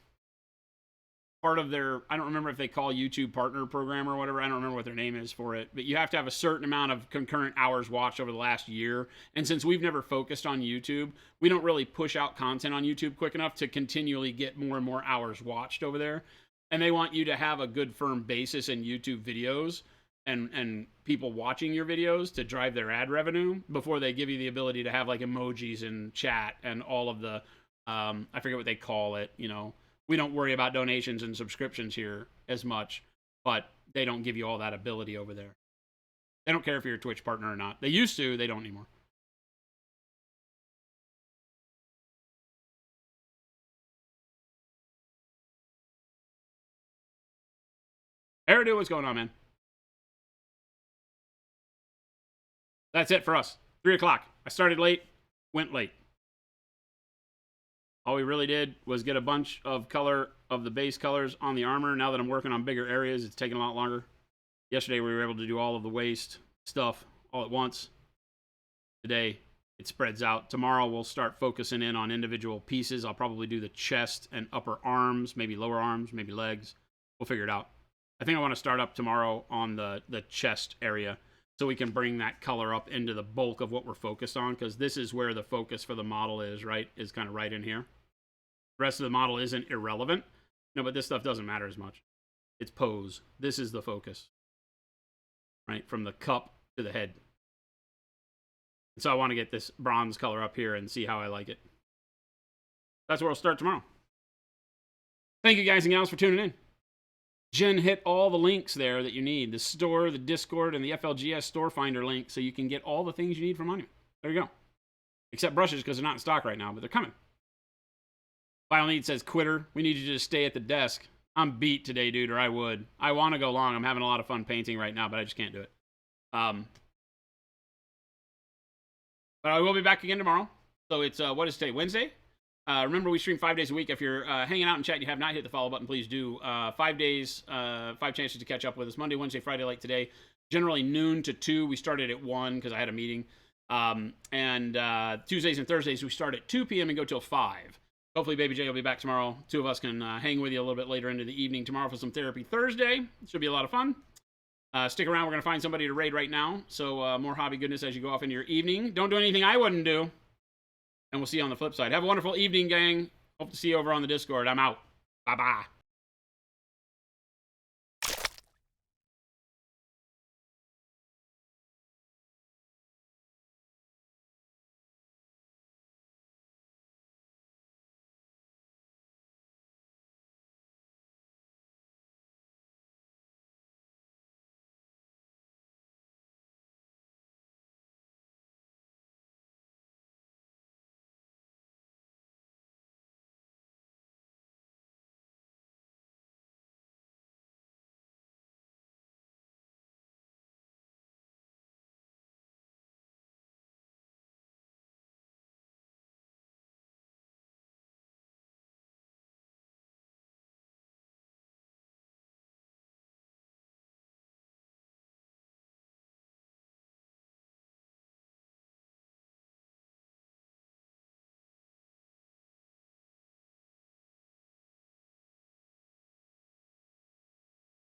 part of their, I don't remember if they call YouTube partner program or whatever. I don't remember what their name is for it, but you have to have a certain amount of concurrent hours watched over the last year. And since we've never focused on YouTube, we don't really push out content on YouTube quick enough to continually get more and more hours watched over there. And they want you to have a good firm basis in YouTube videos and people watching your videos to drive their ad revenue before they give you the ability to have like emojis and chat and all of the, I forget what they call it. We don't worry about donations and subscriptions here as much, but they don't give you all that ability over there. They don't care if you're a Twitch partner or not. They used to, they don't anymore. Eridu, what's going on, man? That's it for us. 3 o'clock. I started late, went late. All we really did was get a bunch of color of the base colors on the armor. Now that I'm working on bigger areas, it's taking a lot longer. Yesterday, we were able to do all of the waist stuff all at once. Today, it spreads out. Tomorrow, we'll start focusing in on individual pieces. I'll probably do the chest and upper arms, maybe lower arms, maybe legs. We'll figure it out. I think I want to start up tomorrow on the chest area, so we can bring that color up into the bulk of what we're focused on, because this is where the focus for the model is, right? Is kind of right in here. The rest of the model isn't irrelevant. No, but this stuff doesn't matter as much. It's pose. This is the focus, right? From the cup to the head. And so I want to get this bronze color up here and see how I like it. That's where we'll start tomorrow. Thank you guys and gals for tuning in. Jen hit all the links there that you need. The store, the Discord, and the FLGS store finder link, so you can get all the things you need from Monument. There you go. Except brushes, because they're not in stock right now, but they're coming. Final Need says, quitter. We need you to just stay at the desk. I'm beat today, dude, or I would. I want to go long. I'm having a lot of fun painting right now, but I just can't do it. But I will be back again tomorrow. So it's, what is today? Wednesday? Remember, we stream 5 days a week. If you're hanging out in chat and you have not hit the follow button, please do. 5 days, 5 chances to catch up with us. Monday, Wednesday, Friday, like today. Generally noon to 2. We started at 1 because I had a meeting. And Tuesdays and Thursdays, we start at 2 p.m. and go till 5. Hopefully, Baby J will be back tomorrow. Two of us can hang with you a little bit later into the evening tomorrow for some Therapy Thursday. Should be a lot of fun. Stick around. We're going to find somebody to raid right now. So more hobby goodness as you go off into your evening. Don't do anything I wouldn't do. And we'll see you on the flip side. Have a wonderful evening, gang. Hope to see you over on the Discord. I'm out. Bye-bye.